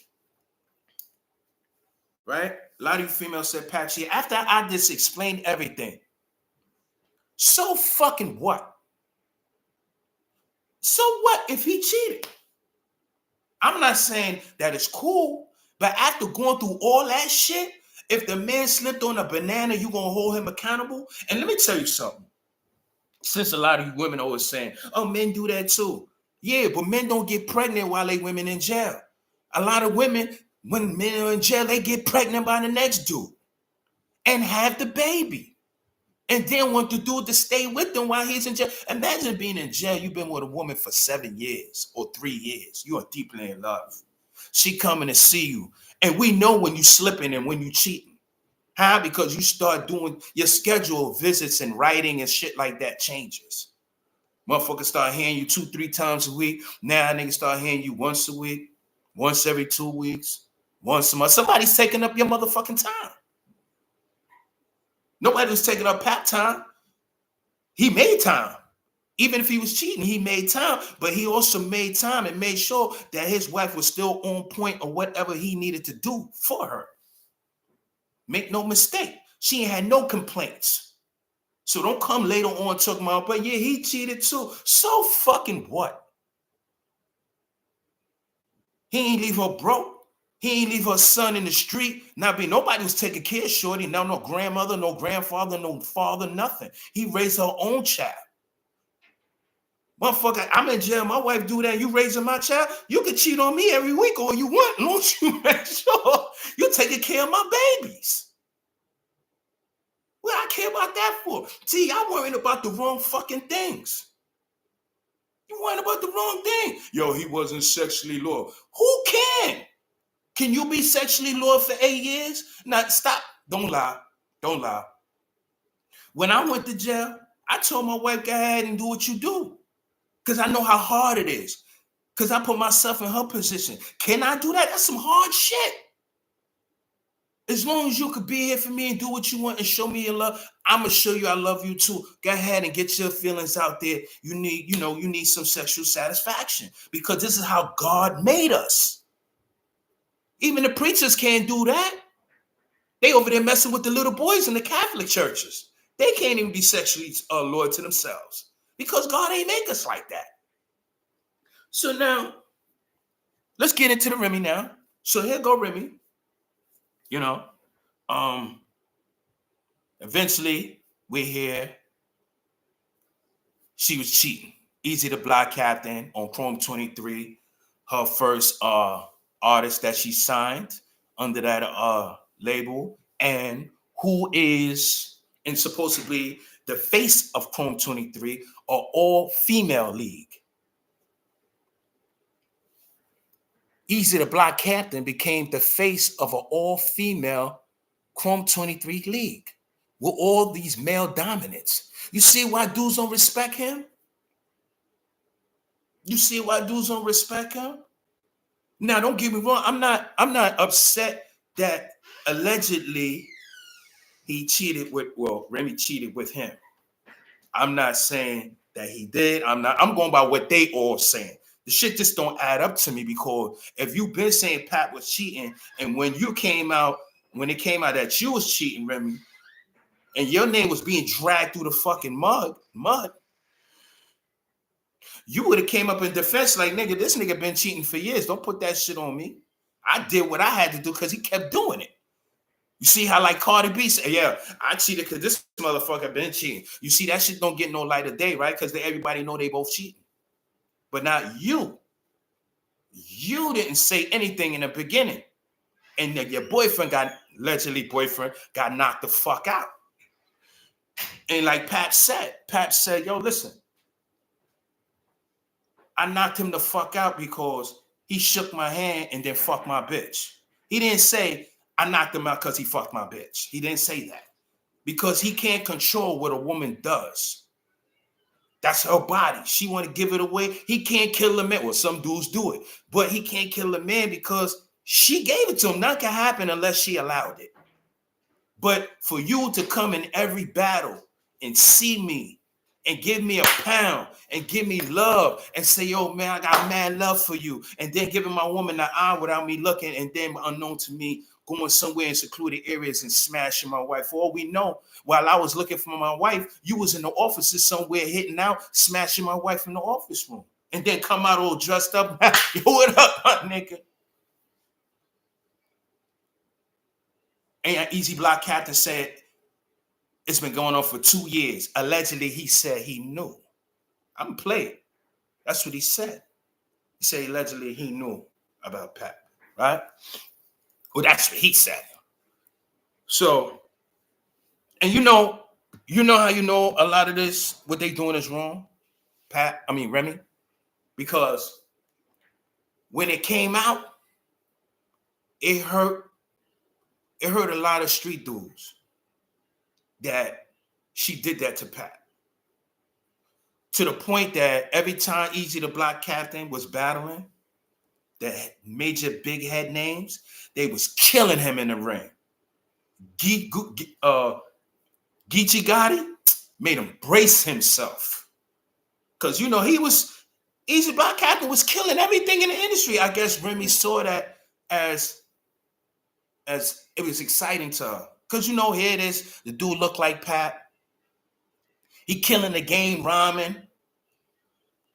Right? A lot of you females said Pat cheated. After I just explained everything. So fucking what? So what if he cheated? I'm not saying that it's cool, but after going through all that shit, if the man slipped on a banana, you gonna hold him accountable? And let me tell you something. Since a lot of you women always saying, oh, men do that too. Yeah, but men don't get pregnant while they women in jail. A lot of women, when men are in jail, they get pregnant by the next dude. and have the baby. And then want the dude to stay with them while he's in jail. Imagine being in jail. You've been with a woman for 7 years or 3 years. You are deeply in love. She coming to see you. And we know when you slipping and when you cheating. How? Because you start doing your schedule of visits and writing and shit like that changes. Motherfuckers start hearing you 2-3 times a week. Now niggas start hearing you once a week, once every 2 weeks, once a month. Somebody's taking up your motherfucking time. Nobody was taking up Pap time. He made time. Even if he was cheating, he made time, but he also made time and made sure that his wife was still on point or whatever he needed to do for her. Make no mistake, she ain't had no complaints. So don't come later on talking about, but yeah, he cheated too. So fucking what? He ain't leave her broke. He ain't leave her son in the street. Nobody was taking care of Shorty. Now no grandmother, no grandfather, no father, nothing. He raised her own child. Motherfucker, I'm in jail. My wife do that. You raising my child? You can cheat on me every week all you want. Don't you make sure you're taking care of my babies? What I care about that for? See, I'm worrying about the wrong fucking things. You worrying about the wrong thing. Yo, he wasn't sexually loyal. Who can? Can you be sexually loyal for 8 years? Now, stop. Don't lie. Don't lie. When I went to jail, I told my wife, go ahead and do what you do. Because I know how hard it is. Because I put myself in her position. Can I do that? That's some hard shit. As long as you could be here for me and do what you want and show me your love, I'm going to show you I love you too. Go ahead and get your feelings out there. You need some sexual satisfaction. Because this is how God made us. Even the preachers can't do that. They over there messing with the little boys in the Catholic churches. They can't even be sexually loyal to themselves. Because God ain't make us like that. So now, let's get into the Remy now. So here go Remy. Eventually, we're here. She was cheating. Easy to Block Captain on Chrome 23. Her first artist that she signed under that label. And who is, and supposedly the face of Chrome 23, an all-female league. Easy to Block Captain became the face of an all-female Chrome 23 league with all these male dominants. You see why dudes don't respect him? You see why dudes don't respect him? Now, don't get me wrong. I'm not upset that allegedly Remy cheated with him. I'm not saying that he did. I'm going by what they all saying. The shit just don't add up to me, because if you've been saying Pat was cheating, and when it came out that you was cheating, Remy, and your name was being dragged through the fucking mud, you would have came up in defense like, nigga, this nigga been cheating for years. Don't put that shit on me. I did what I had to do because he kept doing it. You see how like Cardi B said, yeah, I cheated because this motherfucker been cheating. You see that shit don't get no light of day, right? Because everybody know they both cheating. But now you didn't say anything in the beginning. And your allegedly boyfriend got knocked the fuck out. And like Pat said, yo, listen, I knocked him the fuck out because he shook my hand and then fucked my bitch. He didn't say I knocked him out because he fucked my bitch. He didn't say that. Because he can't control what a woman does. That's her body. She want to give it away. He can't kill a man. Well, some dudes do it. But he can't kill a man because she gave it to him. Nothing can happen unless she allowed it. But for you to come in every battle and see me and give me a pound and give me love and say, yo, man, I got mad love for you. And then giving my woman the eye without me looking, and then unknown to me, going somewhere in secluded areas and smashing my wife. For all we know, while I was looking for my wife, you was in the offices somewhere hitting out, smashing my wife in the office room. And then come out all dressed up. Yo, what up, nigga? And Easy Block Captain said, it's been going on for 2 years. Allegedly, he said he knew. I'm playing. That's what he said. He said allegedly he knew about Pat, right? Well, that's what he said. So And you know how you know a lot of this, what they doing is wrong, Remy? Because when it came out, it hurt a lot of street dudes that she did that to Pat. To the point that every time Easy the Block Captain was battling the major big head names, they was killing him in the ring. Geechee Gotti made him brace himself. Because, you know, Easy Block Captain was killing everything in the industry. I guess Remy saw that as it was exciting to her. Because, you know, here it is. The dude looked like Pat. He killing the game, rhyming.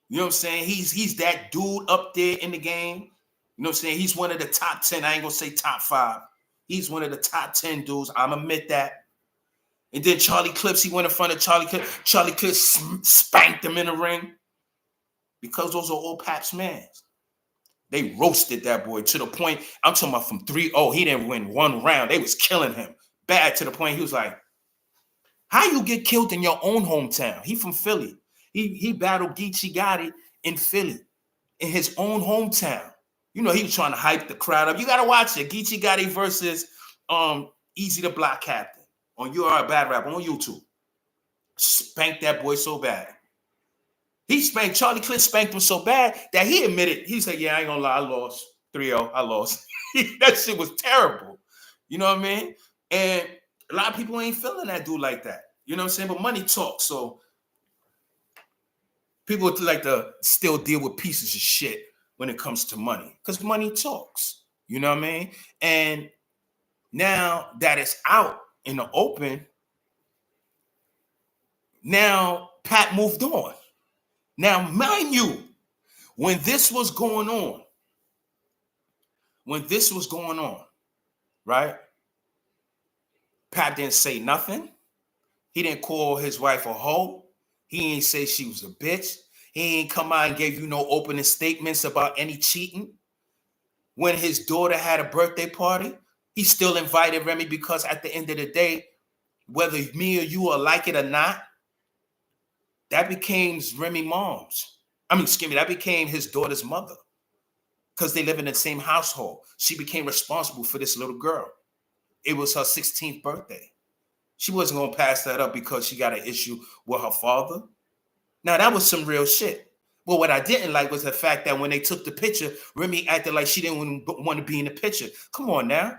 You know what I'm saying? He's that dude up there in the game. You know what I'm saying? He's one of the top 10. I ain't going to say top 5. He's one of the top 10 dudes. I'm admit that. And then Charlie Clips, he went in front of Charlie Clips. Charlie Clips spanked him in the ring. Because those are all Pap's mans. They roasted that boy to the point, I'm talking about from 3-0. He didn't win one round. They was killing him. Bad to the point he was like, how you get killed in your own hometown? He from Philly. He battled Geechee Gotti in Philly, in his own hometown. You know, he was trying to hype the crowd up. You got to watch it. Geechee Gotti versus Easy the Block Captain on You Are a Bad Rapper on YouTube. Spanked that boy so bad. Charlie Clint spanked him so bad that he admitted, he said, yeah, I ain't gonna lie, I lost 3-0. I lost. That shit was terrible. You know what I mean? And a lot of people ain't feeling that dude like that. You know what I'm saying? But money talks. So people like to still deal with pieces of shit when it comes to money. Because money talks. You know what I mean? And now that it's out in the open, now Pat moved on. Now, mind you, when this was going on, right? Pat didn't say nothing. He didn't call his wife a hoe. He ain't say she was a bitch. He ain't come out and gave you no opening statements about any cheating. When his daughter had a birthday party, he still invited Remy because at the end of the day, whether me or you are like it or not, that became Remy's mom's. That became his daughter's mother because they live in the same household. She became responsible for this little girl. It was her 16th birthday. She wasn't going to pass that up because she got an issue with her father. Now, that was some real shit. But what I didn't like was the fact that when they took the picture, Remy acted like she didn't want to be in the picture. Come on now.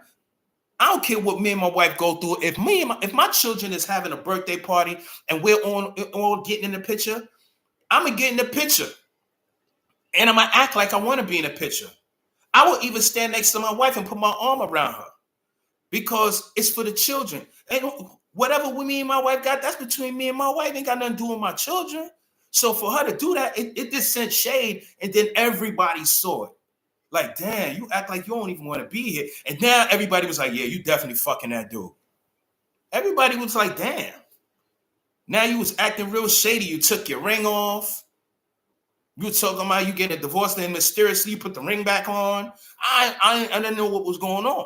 I don't care what me and my wife go through. If my children is having a birthday party and we're all getting in the picture, I'm going to get in the picture. And I'm going to act like I want to be in a picture. I will even stand next to my wife and put my arm around her because it's for the children. And whatever me and my wife got, that's between me and my wife. Ain't got nothing to do with my children. So for her to do that, it just sent shade. And then everybody saw it. Like, damn, you act like you don't even want to be here. And now everybody was like, yeah, you definitely fucking that dude. Everybody was like, damn. Now you was acting real shady. You took your ring off. You were talking about you getting a divorce, then mysteriously you put the ring back on. I didn't know what was going on.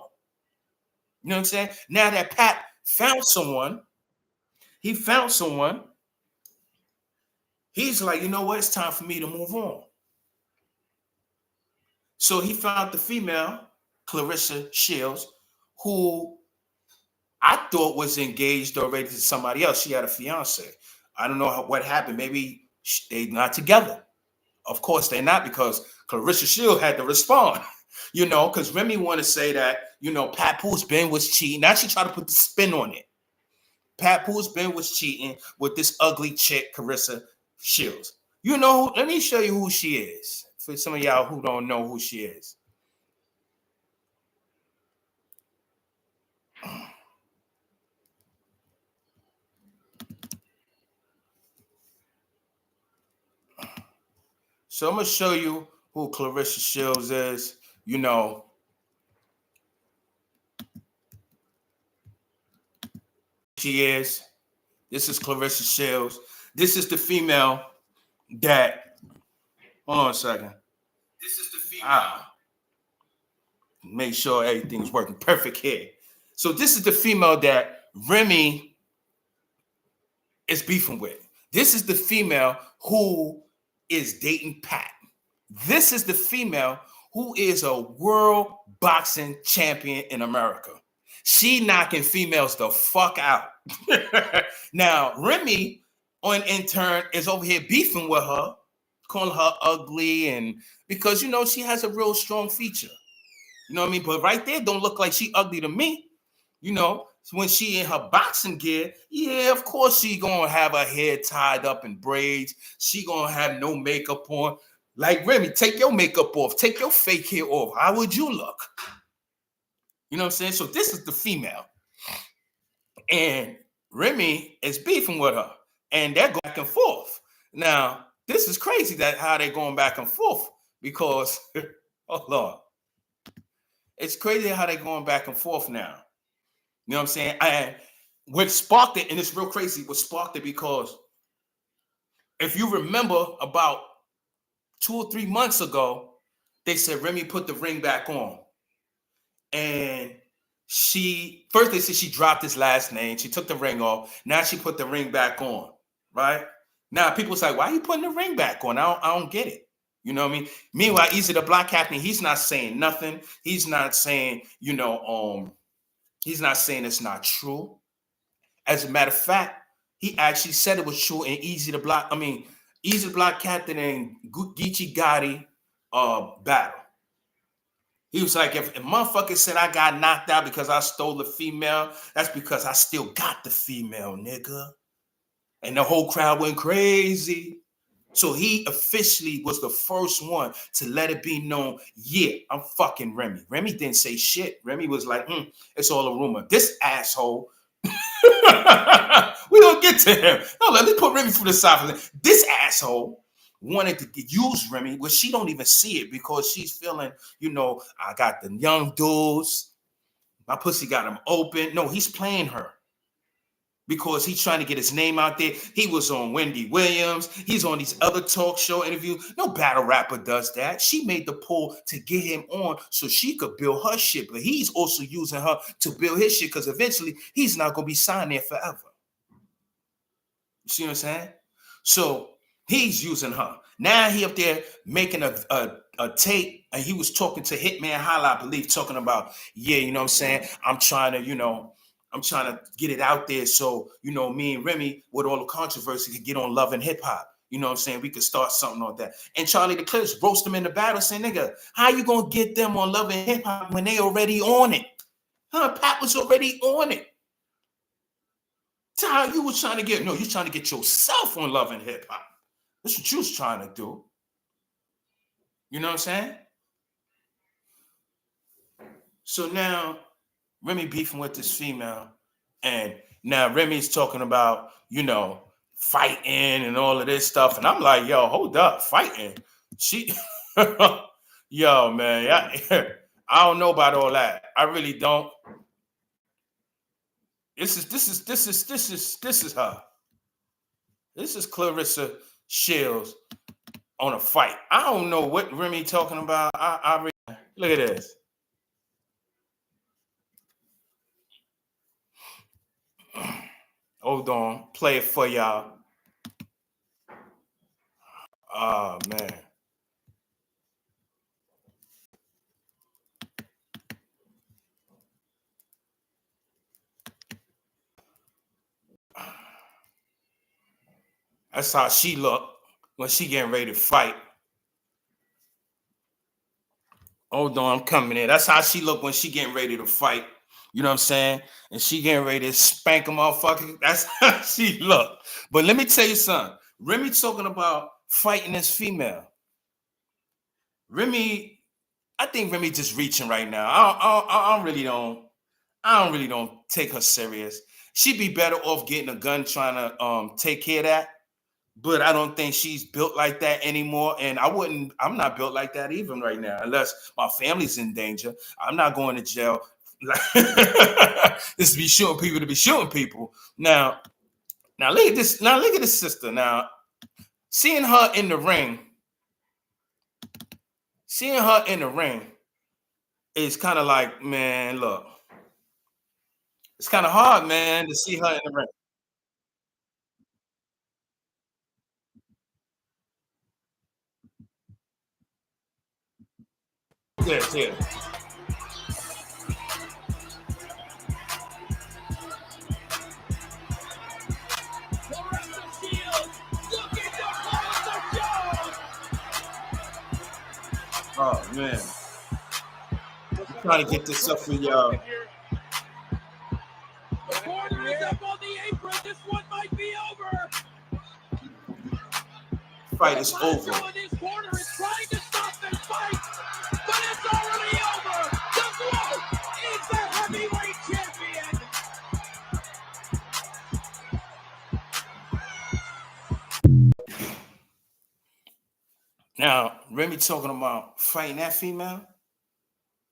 You know what I'm saying? Now that Pat found someone, he's like, you know what? It's time for me to move on. So he found the female, Claressa Shields, who I thought was engaged already to somebody else. She had a fiance. I don't know what happened. Maybe they're not together. Of course they're not because Claressa Shields had to respond, you know, because Remy want to say that, you know, Papoose Ben was cheating. Now she tried to put the spin on it. Papoose Ben was cheating with this ugly chick, Claressa Shields. You know, let me show you who she is for some of y'all who don't know who she is. So I'm going to show you who Claressa Shields is. You know, she is. This is Claressa Shields. This is the female that, hold on a second. This is the female. Make sure everything's working perfect here. So this is the female that Remy is beefing with. This is the female who is dating Pat. This is the female who is a world boxing champion in America. She knocking females the fuck out. Now, Remy, in turn, is over here beefing with her, calling her ugly, and because she has a real strong feature. You know what I mean? But right there, don't look like she ugly to me. When she in her boxing gear, yeah, of course she gonna have her hair tied up in braids. She gonna have no makeup on. Like Remy, take your makeup off, take your fake hair off. How would you look? You know what I'm saying? So this is the female. And Remy is beefing with her. And they're going back and forth. Now, this is crazy that how they're going back and forth because, hold on. It's crazy how they're going back and forth now. You know what I'm saying? And what sparked it, and it's real crazy, what sparked it because if you remember about 2 or 3 months ago, they said Remy put the ring back on. And first they said she dropped his last name. She took the ring off. Now she put the ring back on, right? Now people say, why are you putting the ring back on? I don't get it. You know what I mean? Meanwhile, Easy the Black Captain, he's not saying nothing. He's not saying, he's not saying it's not true. As a matter of fact, he actually said it was true in Easy the Black Captain and Geechee Gotti battle. He was like, if a motherfucker said I got knocked out because I stole the female, that's because I still got the female, nigga. And the whole crowd went crazy. So he officially was the first one to let it be known, yeah, I'm fucking Remy. Remy didn't say shit. Remy was like, it's all a rumor. This asshole, we don't get to him. No, let me put Remy through the side. This asshole wanted to use Remy, but she don't even see it because she's feeling, I got the young dudes. My pussy got him open. No, he's playing her because he's trying to get his name out there. He was on Wendy Williams. He's on these other talk show interviews. No battle rapper does that. She made the pull to get him on so she could build her shit, but he's also using her to build his shit because eventually he's not going to be signed there forever. You see what I'm saying? So he's using her. Now he up there making a tape, and he was talking to Hitman Holla, I believe, talking about, yeah, you know what I'm saying? I'm trying to get it out there so, me and Remy, with all the controversy, could get on Love and Hip Hop. You know what I'm saying? We could start something on that. And Charlie the Clips roast them in the battle saying, nigga, how you going to get them on Love and Hip Hop when they already on it? Pat was already on it. That's how you was trying to get, no, you're trying to get yourself on Love and Hip Hop. That's what you was trying to do. You know what I'm saying? So now Remy beefing with this female, and now Remy's talking about, fighting and all of this stuff. And I'm like, yo, hold up, fighting. She, yo, man, I don't know about all that. I really don't. This is her. This is Claressa Shields on a fight. I don't know what Remy talking about. I really, look at this. Hold on, play it for y'all. Oh man. That's how she looked when she getting ready to fight. Hold on, I'm coming in. That's how she looked when she getting ready to fight. You know what I'm saying? And she getting ready to spank a motherfucker. That's how she looked. But let me tell you something. Remy talking about fighting this female. Remy, I think Remy just reaching right now. I really don't take her serious. She'd be better off getting a gun trying to take care of that. But I don't think she's built like that anymore. And I'm not built like that even right now, unless my family's in danger. I'm not going to jail. This to be shooting people. Now look at this. Now look at this sister. Now, seeing her in the ring is kind of like, man, look. It's kind of hard, man, to see her in the ring. this? Here. Oh man, I'm trying to get this up for y'all. The corner is up on the apron. This one might be over. Fight is over. This corner is trying to stop this fight, but it's already over. The Glow is the heavyweight champion. Now, Remy talking about fighting that female.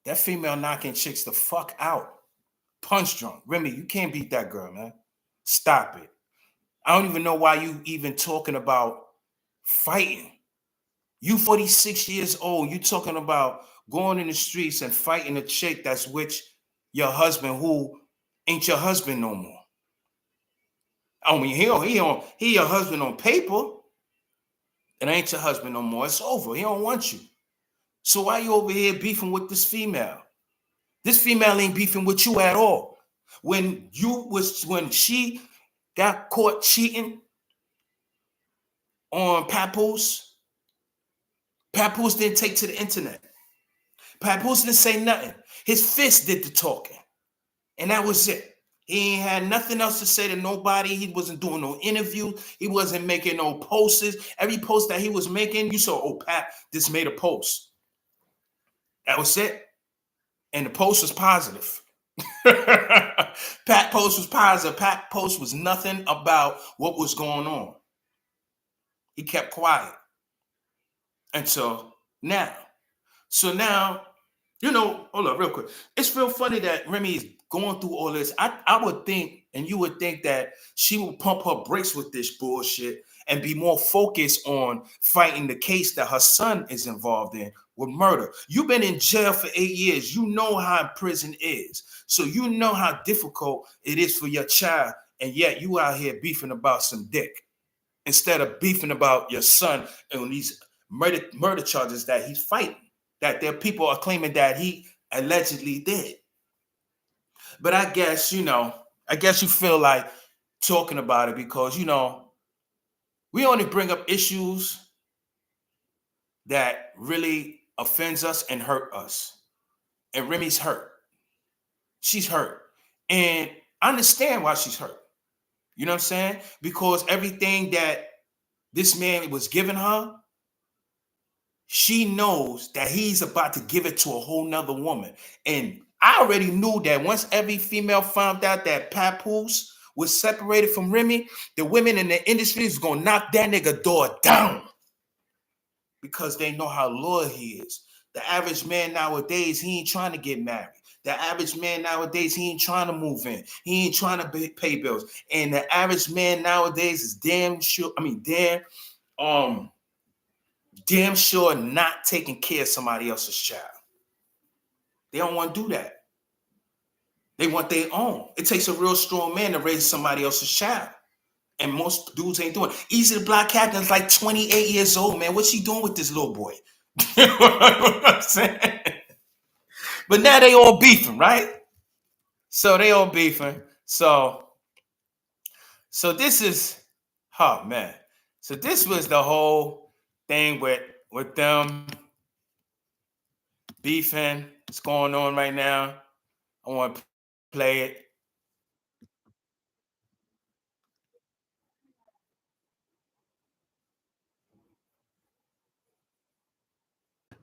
That female knocking chicks the fuck out. Punch drunk. Remy, you can't beat that girl, man. Stop it. I don't even know why you even talking about fighting. You 46 years old. You talking about going in the streets and fighting a chick that's with your husband who ain't your husband no more. I mean, he your husband on paper. It ain't your husband no more. It's over. He don't want you. So why you over here beefing with this female? This female ain't beefing with you at all. When she got caught cheating on Papoose, Papoose didn't take to the internet. Papoose didn't say nothing. His fist did the talking. And that was it. He ain't had nothing else to say to nobody. He wasn't doing no interview. He wasn't making no posts. Every post that he was making, you saw, oh, Pat just made a post. That was it. And the post was positive. Pat post was positive. Pat post was nothing about what was going on. He kept quiet. Until now. So now, you know, hold up real quick. It's real funny that Remy is going through all this. I would think, and you would think that she would pump her brakes with this bullshit and be more focused on fighting the case that her son is involved in with murder. You've been in jail for 8 years. You know how prison is. So you know how difficult it is for your child, and yet you out here beefing about some dick instead of beefing about your son and these murder charges that he's fighting, that there people are claiming that he allegedly did. But I guess, you feel like talking about it because, we only bring up issues that really offends us and hurt us. And Remy's hurt. She's hurt. And I understand why she's hurt. You know what I'm saying? Because everything that this man was giving her, she knows that he's about to give it to a whole nother woman. And I already knew that once every female found out that Papoose was separated from Remy, the women in the industry is going to knock that nigga door down because they know how loyal he is. The average man nowadays, he ain't trying to get married. The average man nowadays, he ain't trying to move in. He ain't trying to pay bills. And the average man nowadays is damn sure not taking care of somebody else's child. They don't want to do that. They want their own. It takes a real strong man to raise somebody else's child. And most dudes ain't doing it. Easy the Block Captain's like 28 years old, man. What's she doing with this little boy? You know what I'm saying? But now they all beefing, right? So they all beefing. So this is, oh man. So this was the whole thing with them beefing. What's going on right now? I want to play it.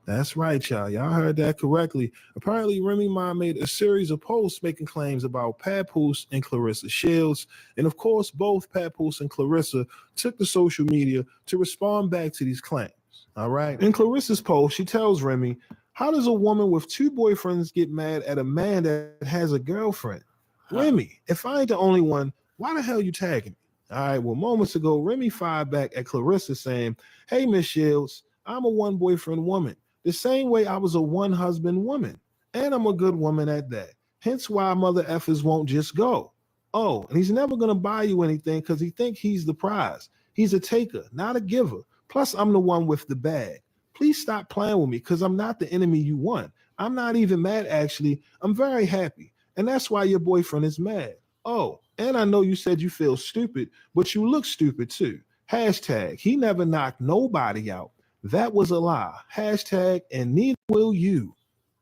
That's right, y'all. Y'all heard that correctly. Apparently, RemyMa made a series of posts making claims about Papoose and Claressa Shields. And of course, both Papoose and Claressa took to social media to respond back to these claims. All right. In Claressa's post, she tells Remy, how does a woman with 2 boyfriends get mad at a man that has a girlfriend? Remy, if I ain't the only one, why the hell you tagging me? All right. Well, moments ago, Remy fired back at Claressa saying, hey, Miss Shields, I'm a 1 boyfriend woman. The same way I was a 1 husband woman. And I'm a good woman at that. Hence why mother effers won't just go. Oh, and he's never going to buy you anything because he thinks he's the prize. He's a taker, not a giver. Plus, I'm the one with the bag. Please stop playing with me because I'm not the enemy you want. I'm not even mad, actually. I'm very happy. And that's why your boyfriend is mad. Oh, and I know you said you feel stupid, but you look stupid too. Hashtag, he never knocked nobody out. That was a lie. Hashtag, and neither will you.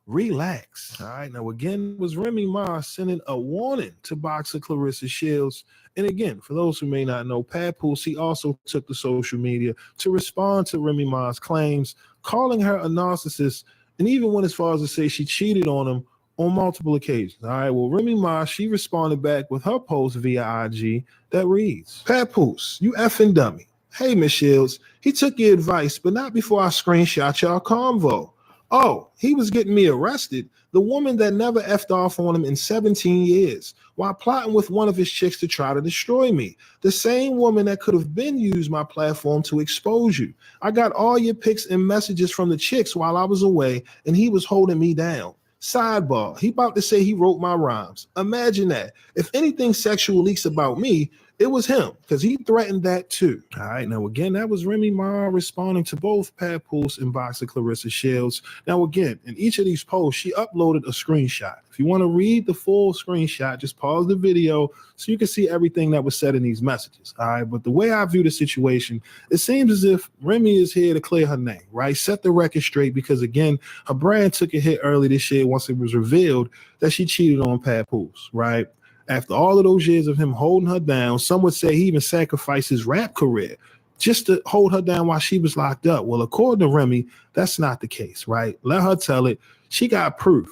Relax. All right. Now, again, was Remy Ma sending a warning to boxer Claressa Shields. And again, for those who may not know, Papoose, he also took to social media to respond to Remy Ma's claims, calling her a narcissist, and even went as far as to say she cheated on him on multiple occasions. All right. Well, Remy Ma, she responded back with her post via IG that reads, Papoose, you effing dummy. Hey, Miss Shields, he took your advice, but not before I screenshot y'all convo. Oh, he was getting me arrested. The woman that never effed off on him in 17 years while plotting with one of his chicks to try to destroy me. The same woman that could have been used my platform to expose you. I got all your pics and messages from the chicks while I was away, and he was holding me down. Sidebar, he about to say he wrote my rhymes. Imagine that. If anything sexual leaks about me, it was him, because he threatened that too. All right, now again, that was Remy Ma responding to both Papoose and boxer Claressa Shields. Now again, in each of these posts, she uploaded a screenshot. If you want to read the full screenshot, just pause the video so you can see everything that was said in these messages. All right, but the way I view the situation, it seems as if Remy is here to clear her name, right? Set the record straight, because again, her brand took a hit early this year once it was revealed that she cheated on Papoose, right? After all of those years of him holding her down, some would say he even sacrificed his rap career just to hold her down while she was locked up. Well, according to Remy, that's not the case, right? Let her tell it. She got proof,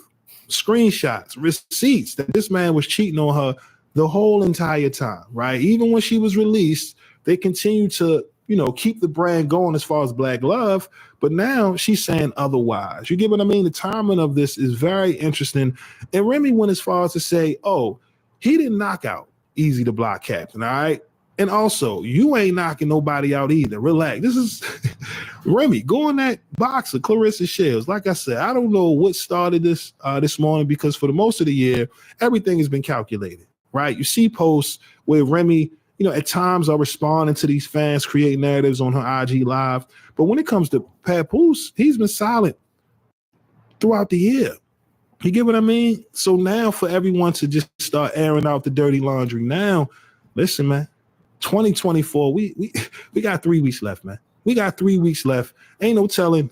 screenshots, receipts that this man was cheating on her the whole entire time, right? Even when she was released, they continued to, keep the brand going as far as Black love, but now she's saying otherwise. You get what I mean? The timing of this is very interesting. And Remy went as far as to say, oh, he didn't knock out Easy the Block Captain, all right? And also, you ain't knocking nobody out either. Relax. This is Remy, go on that boxer, Claressa Shields. Like I said, I don't know what started this this morning, because for the most of the year, everything has been calculated, right? You see posts where Remy, at times are responding to these fans, create narratives on her IG Live. But when it comes to Papoose, he's been silent throughout the year. You get what I mean? So now for everyone to just start airing out the dirty laundry now, listen, man, 2024, we got 3 weeks left, man. We got 3 weeks left. Ain't no telling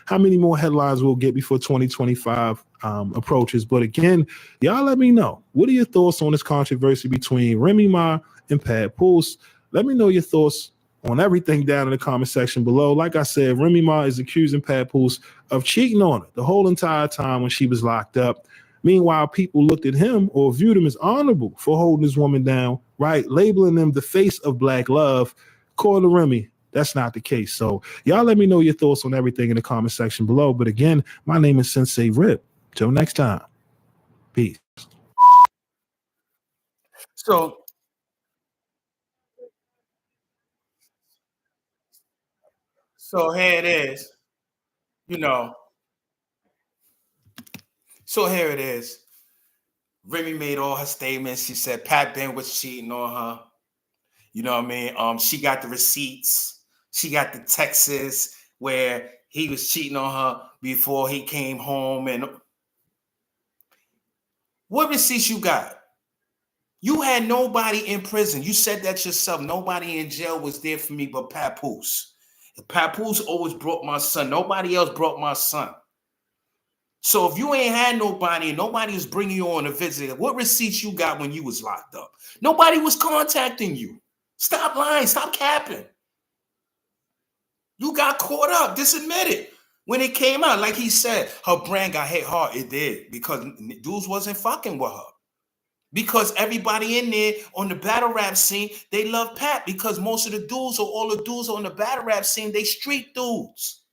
how many more headlines we'll get before 2025 approaches. But again, y'all let me know. What are your thoughts on this controversy between Remy Ma and Papoose? Let me know your thoughts on everything down in the comment section below. Like I said, Remy Ma is accusing Papoose of cheating on her the whole entire time when she was locked up. Meanwhile, people looked at him or viewed him as honorable for holding this woman down, right? Labeling them the face of Black love. According to Remy, that's not the case. So y'all let me know your thoughts on everything in the comment section below. But again, my name is Sensei Rip. Till next time. Peace. So here it is, you know. So here it is. Remy made all her statements. She said Pat Ben was cheating on her. You know what I mean? She got the receipts. She got the texts where he was cheating on her before he came home. And what receipts you got? You had nobody in prison. You said that yourself. Nobody in jail was there for me but Papoose. Papoose always brought my son. Nobody else brought my son. So if you ain't had nobody and nobody was bringing you on a visit, what receipts you got when you was locked up? Nobody was contacting you. Stop lying. Stop capping. You got caught up. Just admit it. When it came out, like he said, her brand got hit hard. It did, because dudes wasn't fucking with her. Because everybody in there on the battle rap scene, they love Pat, because most of the dudes or all the dudes on the battle rap scene, they street dudes.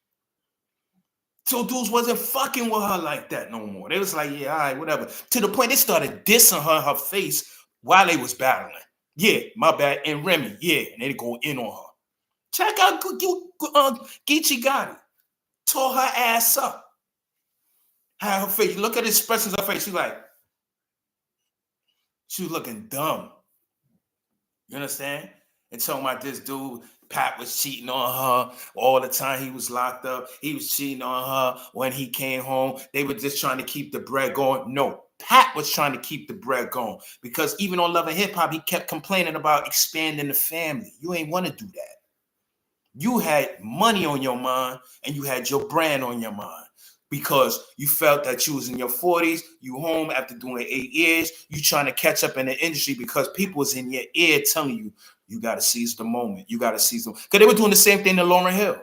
So dudes wasn't fucking with her like that no more. They was like, yeah, all right, whatever. To the point they started dissing her in her face while they was battling. Yeah, my bad. And Remy, yeah, and they go in on her. Check out Geechee Gotti. Tore her ass up. Had her face. Look at the expressions of her face. She was looking dumb. You understand? and talking about this dude, Pat was cheating on her all the time he was locked up. He was cheating on her when he came home. They were just trying to keep the bread going. No, Pat was trying to keep the bread going because even on Love and Hip Hop, he kept complaining about expanding the family. You ain't want to do that. You had money on your mind and you had your brand on your mind because you felt that you was in your 40s, you home after doing 8 years, you trying to catch up in the industry because people was in your ear telling you, you got to seize the moment. You got to seize them. Because they were doing the same thing to Lauryn Hill.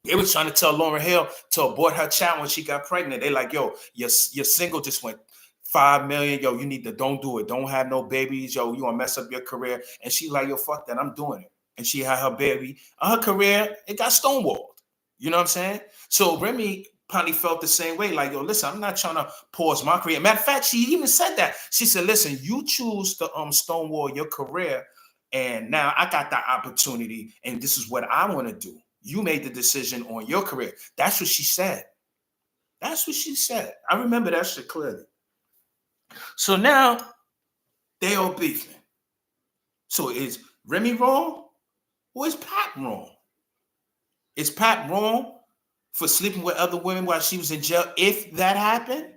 They were trying to tell Lauryn Hill to abort her child when she got pregnant. They like, yo, your single just went 5 million. Yo, you need to, don't do it. Don't have no babies. Yo, you gonna mess up your career. And she like, yo, fuck that. I'm doing it. And she had her baby. Her career, it got stonewalled. You know what I'm saying? So Remy probably felt the same way. Like, yo, listen, I'm not trying to pause my career. Matter of fact, she even said that. She said, listen, you choose to stonewall your career. And now I got the opportunity. And this is what I want to do. You made the decision on your career. That's what she said. That's what she said. I remember that shit clearly. So now they all beefing. So is Remy wrong or is Pat wrong? Is Pat wrong for sleeping with other women while she was in jail if that happened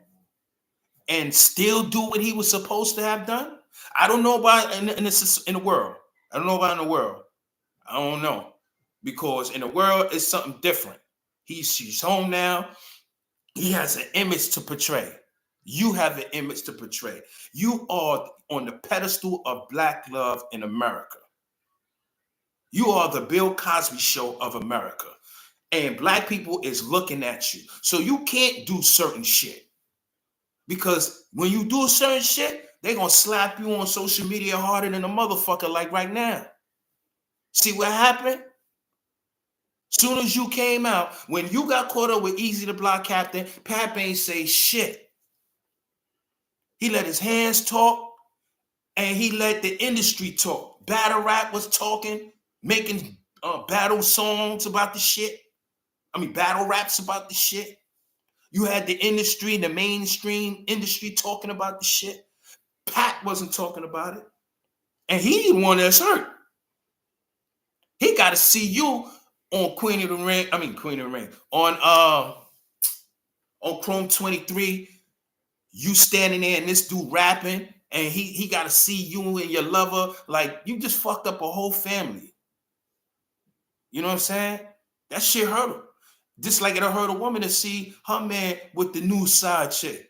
and still do what he was supposed to have done? I don't know about in the world. I don't know about in the world. I don't know. Because in the world, it's something different. She's home now. He has an image to portray. You have an image to portray. You are on the pedestal of Black love in America. You are the Bill Cosby show of America. And Black people is looking at you. So you can't do certain shit. Because when you do certain shit, they're going to slap you on social media harder than a motherfucker like right now. See what happened? Soon as you came out, when you got caught up with Easy the Block Captain, Pap ain't say shit. He let his hands talk, and he let the industry talk. Battle rap was talking, making battle songs about the shit. Battle raps about the shit. You had the industry, the mainstream industry talking about the shit. Pat wasn't talking about it. And he the one that's hurt. He got to see you on Queen of the Ring, on Chrome 23, you standing there and this dude rapping, and he got to see you and your lover, like you just fucked up a whole family. You know what I'm saying? That shit hurt her. Just like it'll hurt a woman to see her man with the new side chick.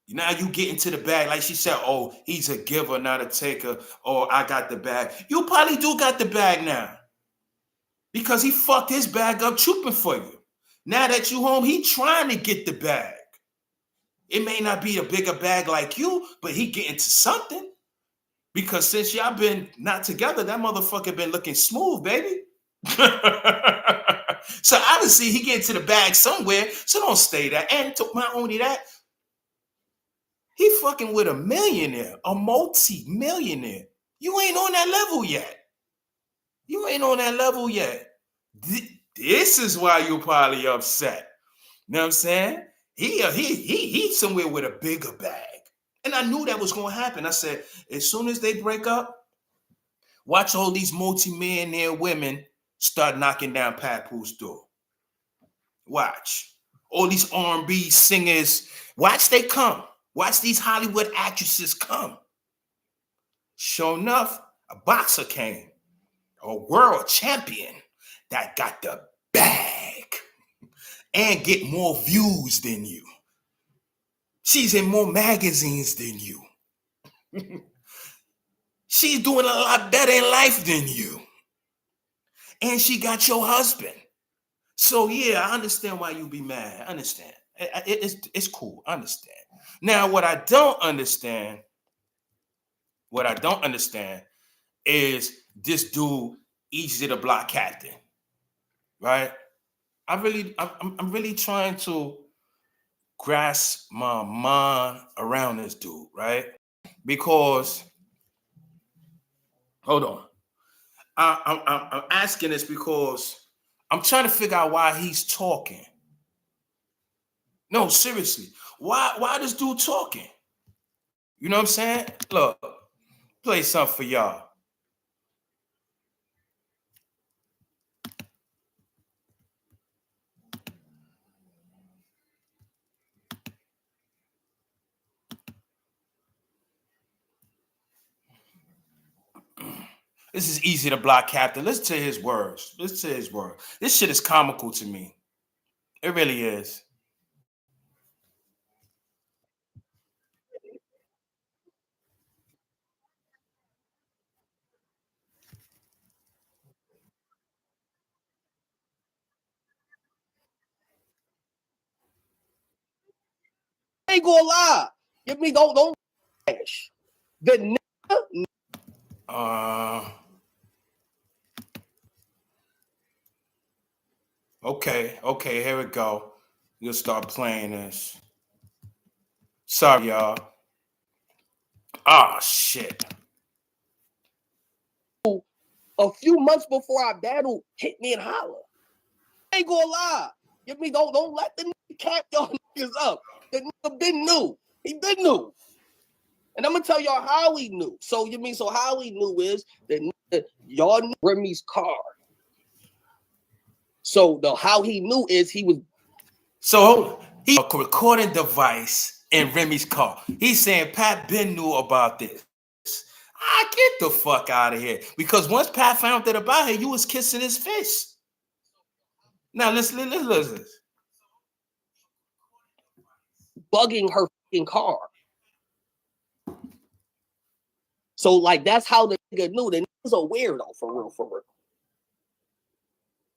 Now you get into the bag, like she said, oh, he's a giver, not a taker, or I got the bag. You probably do got the bag now. Because he fucked his bag up trooping for you. Now that you home, he trying to get the bag. It may not be a bigger bag like you, but he getting to something. Because since y'all been not together, that motherfucker been looking smooth, baby. So obviously he getting to the bag somewhere, so don't stay there. And not only that, he fucking with a millionaire, a multi-millionaire. You ain't on that level yet. You ain't on that level yet. This is why you're probably upset. You know what I'm saying? He somewhere with a bigger bag. And I knew that was going to happen. I said, as soon as they break up, watch all these multi-millionaire women start knocking down Papoose door. Watch. All these R&B singers, watch they come. Watch these Hollywood actresses come. Sure enough, a boxer came. A world champion that got the bag and get more views than you. She's in more magazines than you. She's doing a lot better in life than you. And she got your husband. So yeah, I understand why you be mad. I understand. It's cool. I understand. Now, what I don't understand is this dude, Easy the Block Captain, right? I'm really trying to grasp my mind around this dude, right? Because, hold on, I'm asking this because I'm trying to figure out why he's talking. No, seriously, why this dude talking? You know what I'm saying? Look, play something for y'all. This is easy to block, Captain. Listen to his words. Listen to his words. This shit is comical to me. It really is. I ain't gonna lie. Give me don't cash. The Okay, here we go. You'll start playing this. Sorry, y'all. Ah, shit. a few months before I battled, hit me and holler. I ain't gonna lie. Give me don't let the nigga cap y'all niggas up. The nigga been new. He been new. And I'm gonna tell y'all how he knew. So how he knew is that y'all knew Remy's car. So how he knew is he was. So he a recording device in Remy's car. He's saying Pat Ben knew about this. Get the fuck out of here. Because once Pat found that about her, you was kissing his face. Now listen. Bugging her fucking car. So like that's how the nigga knew. The nigga's a weirdo for real.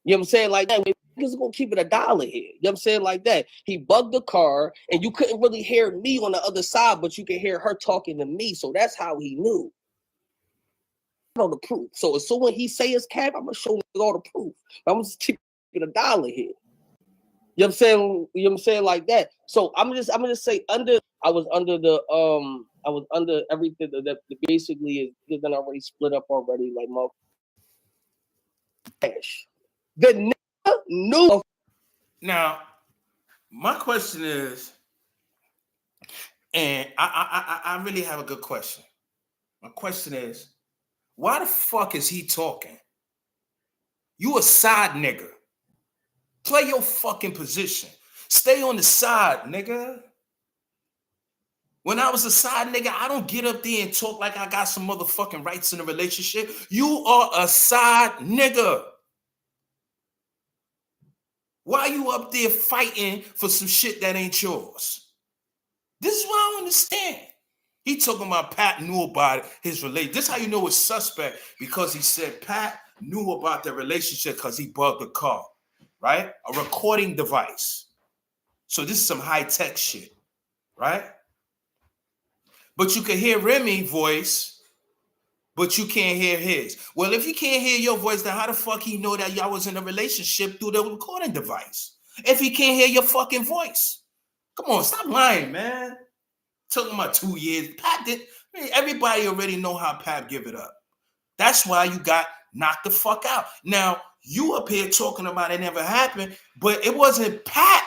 You know what I'm saying? Like that. Niggas gonna keep it $1 here. You know what I'm saying? Like that. He bugged the car, and you couldn't really hear me on the other side, but you could hear her talking to me. So that's how he knew. On the proof. So as soon when he say his cap, I'm gonna show all the proof. I'm just keep it $1 here. You know what I'm saying? You know what I'm saying? Like that. So I'm gonna say I was under everything that basically is been already split up already, like my cash. The nigga knew. Now, my question is, and I really have a good question. My question is, why the fuck is he talking? You a side nigga. Play your fucking position. Stay on the side, nigga. When I was a side nigga, I don't get up there and talk like I got some motherfucking rights in a relationship. You are a side nigga. Why you up there fighting for some shit that ain't yours? This is what I don't understand. He talking about Pat knew about his relationship. This is how you know it's suspect, because he said Pat knew about their relationship because he bugged the car, right? A recording device. So this is some high-tech shit, right? But you can hear Remy's voice, but you can't hear his. Well, if you can't hear your voice, then how the fuck he know that y'all was in a relationship through the recording device? If he can't hear your fucking voice. Come on, stop lying, man. Talking about 2 years. Pat did. I mean, everybody already know how Pat give it up. That's why you got knocked the fuck out. Now, you up here talking about it never happened, but it wasn't Pat.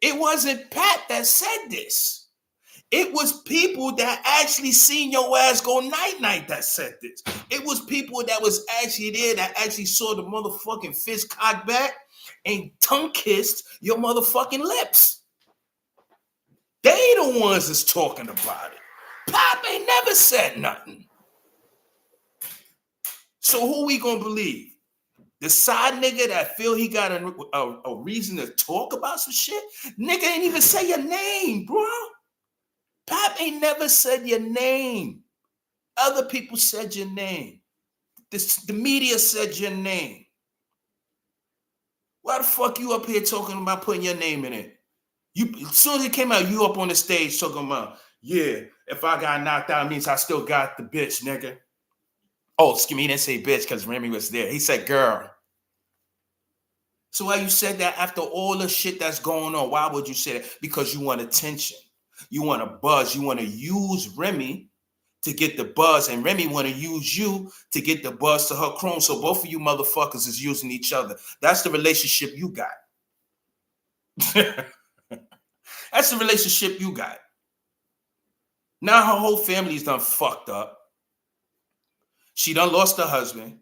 It wasn't Pat that said this. It was people that actually seen your ass go night-night that said this. It was people that was actually there that actually saw the motherfucking fist cocked back and tongue kissed your motherfucking lips. They the ones that's talking about it. Pop ain't never said nothing. So who we gonna believe? The side nigga that feel he got a reason to talk about some shit? Nigga ain't even say your name, bro. Pop ain't never said your name. Other people said your name. The media said your name. Why the fuck you up here talking about putting your name in it? You, as soon as it came out, you up on the stage talking about, yeah, if I got knocked out, it means I still got the bitch, nigga. Oh, excuse me, he didn't say bitch because Remy was there. He said girl. So why you said that after all the shit that's going on? Why would you say that? Because you want attention. You want a buzz. You want to use Remy to get the buzz, and Remy want to use you to get the buzz to her chrome. So both of you motherfuckers is using each other. That's the relationship you got. That's the relationship you got. Now her whole family's done fucked up. She done lost her husband.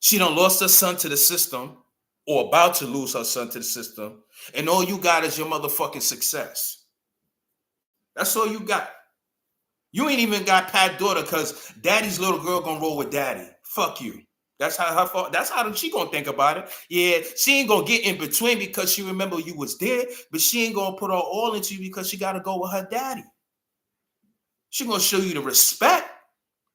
She done lost her son to the system, or about to lose her son to the system. And all you got is your motherfucking success. That's all you got. You ain't even got Pat daughter because daddy's little girl gonna roll with daddy. Fuck you. That's how she gonna think about it. Yeah, she ain't gonna get in between because she remember you was there, but she ain't gonna put her all into you because she gotta go with her daddy. She gonna show you the respect.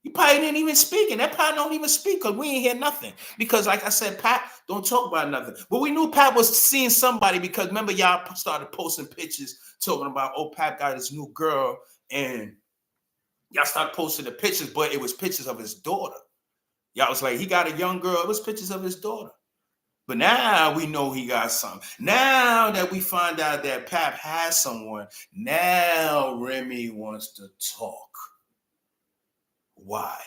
You probably didn't even speak, and that Pat don't even speak because we ain't hear nothing. Because, like I said, Pat don't talk about nothing. But we knew Pat was seeing somebody because remember y'all started posting pictures talking about, oh, Pat got his new girl, and y'all started posting the pictures, but it was pictures of his daughter. Y'all was like, he got a young girl. It was pictures of his daughter. But now we know he got something. Now that we find out that Pat has someone, now Remy wants to talk. Why?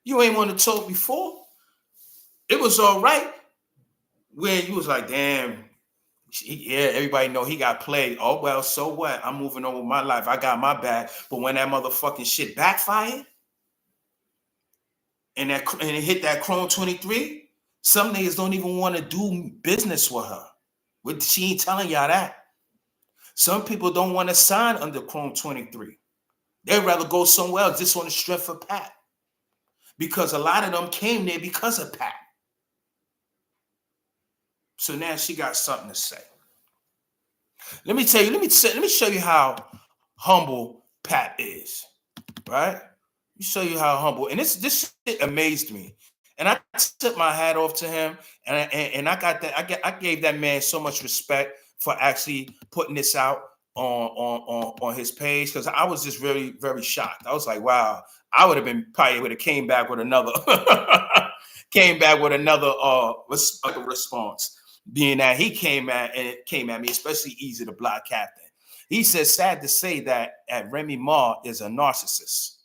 You ain't want to talk before. It was all right when you was like, damn, yeah, everybody know he got played. Oh, well, so what? I'm moving on with my life. I got my bag. But when that motherfucking shit backfired and it hit that Chrome 23, some niggas don't even want to do business with her. She ain't telling y'all that. Some people don't want to sign under Chrome 23. They'd rather go somewhere else just on the strength of Pat. Because a lot of them came there because of Pat. So now she got something to say. Let me show you how humble Pat is. Right? Let me show you how humble. And this shit amazed me. And I took my hat off to him. And I got that. I gave that man so much respect for actually putting this out on his page, because I was just very, very shocked. I was like, wow, I would have came back with another response, being that he came at me, especially Easy the Block Captain. He says, sad to say that RemyMa is a narcissist.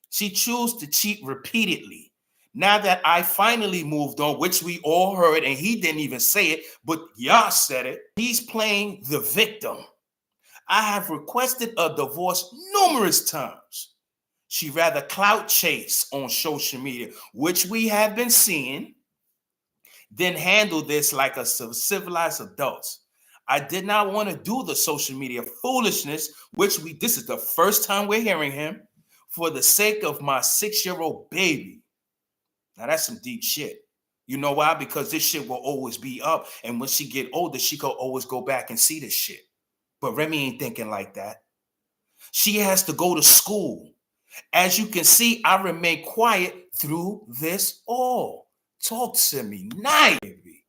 She chose to cheat repeatedly. Now that I finally moved on, which we all heard, and he didn't even say it, but y'all said it, he's playing the victim. I have requested a divorce numerous times. She rather clout chase on social media, which we have been seeing, than handle this like a civilized adults. I did not want to do the social media foolishness, this is the first time we're hearing him, for the sake of my 6-year-old baby. Now that's some deep shit. You know why? Because this shit will always be up. And when she get older, she could always go back and see this shit. But Remy ain't thinking like that. She has to go to school. As you can see, I remain quiet through this all. Talk to me nice, baby.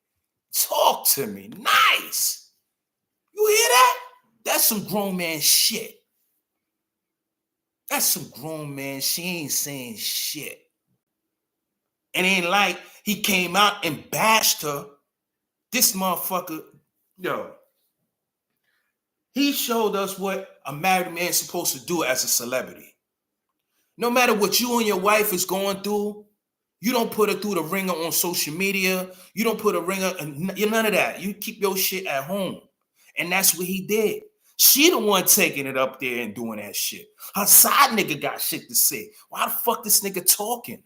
Talk to me nice. You hear that? That's some grown man shit. That's some grown man. She ain't saying shit. And ain't like he came out and bashed her. This motherfucker, yo, he showed us what a married man is supposed to do as a celebrity. No matter what you and your wife is going through, you don't put her through the ringer on social media. You don't put a ringer, none of that. You keep your shit at home. And that's what he did. She the one taking it up there and doing that shit. Her side nigga got shit to say. Why the fuck this nigga talking?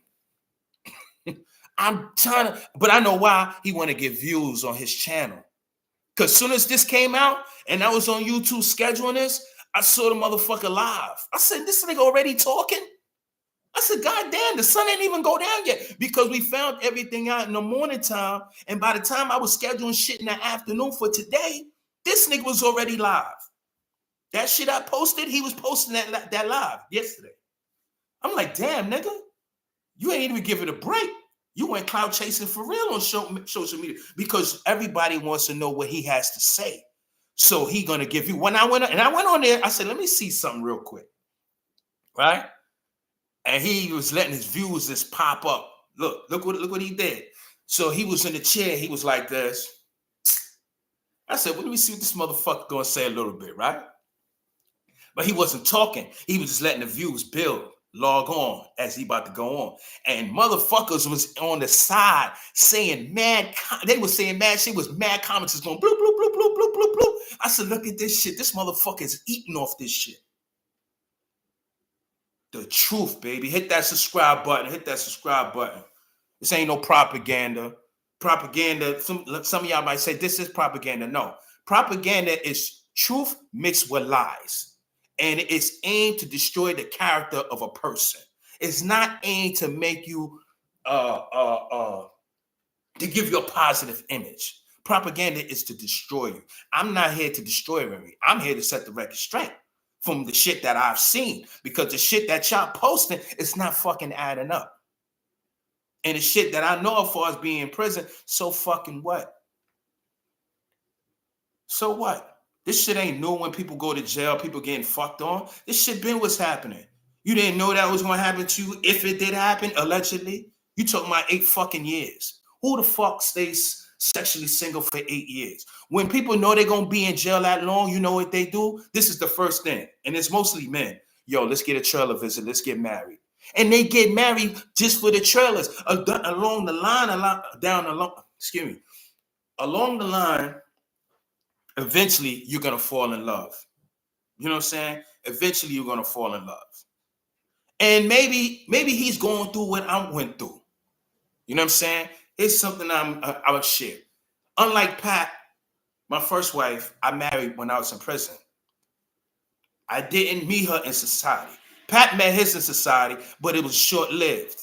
But I know why he want to get views on his channel. Because soon as this came out and I was on YouTube scheduling this, I saw the motherfucker live. I said, this nigga already talking? I said, God damn, the sun ain't even go down yet, because we found everything out in the morning time. And by the time I was scheduling shit in the afternoon for today, this nigga was already live. That shit I posted, he was posting that live yesterday. I'm like, damn, nigga, you ain't even give it a break. You went cloud chasing for real on social media, because everybody wants to know what he has to say. So he gonna give you. When I went on there, I said, let me see something real quick, right? And he was letting his views just pop up. Look what he did. So he was in the chair. He was like this. I said, well, let me see what this motherfucker gonna say a little bit, right? But he wasn't talking. He was just letting the views log on as he about to go on. And motherfuckers was on the side saying they were saying mad shit, was mad comments going bloop, bloop, bloop, bloop, bloop, bloop, bloop. I said, look at this shit. This motherfucker is eating off this shit. The truth, baby. Hit that subscribe button. Hit that subscribe button. This ain't no propaganda. Propaganda, some of y'all might say this is propaganda. No. Propaganda is truth mixed with lies. And it's aimed to destroy the character of a person. It's not aimed to make you to give you a positive image. Propaganda is to destroy you. I'm not here to destroy Remy. I'm here to set the record straight from the shit that I've seen, because the shit that y'all posting is not fucking adding up. And the shit that I know of for us being in prison, so fucking what? So what? This shit ain't new. When people go to jail, people getting fucked on. This shit been what's happening. You didn't know that was going to happen to you if it did happen, allegedly. You took my 8 fucking years. Who the fuck stays sexually single for 8 years? When people know they're going to be in jail that long, you know what they do? This is the first thing. And it's mostly men. Yo, let's get a trailer visit. Let's get married. And they get married just for the trailers. Along the line, along the line, eventually you're going to fall in love. You know what I'm saying? Eventually you're going to fall in love. And maybe he's going through what I went through. You know what I'm saying? It's something I would share. Unlike Pat, my first wife, I married when I was in prison. I didn't meet her in society. Pat met his in society, but it was short-lived.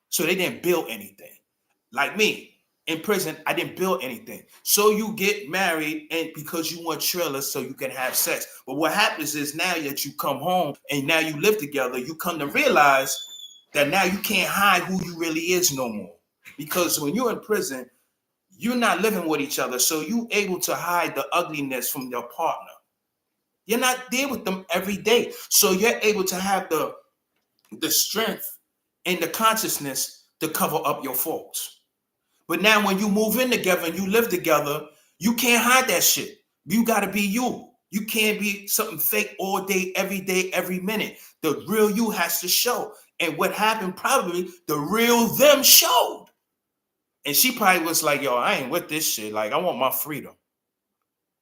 So they didn't build anything. Like me, in prison, I didn't build anything. So you get married and because you want trailers so you can have sex. But what happens is now that you come home and now you live together, you come to realize that now you can't hide who you really is no more. Because when you're in prison, you're not living with each other. So you're able to hide the ugliness from your partner. You're not there with them every day. So you're able to have the strength and the consciousness to cover up your faults. But now when you move in together and you live together, you can't hide that shit. You got to be you. You can't be something fake all day, every minute. The real you has to show. And what happened, probably the real them showed. And she probably was like, yo, I ain't with this shit. Like, I want my freedom.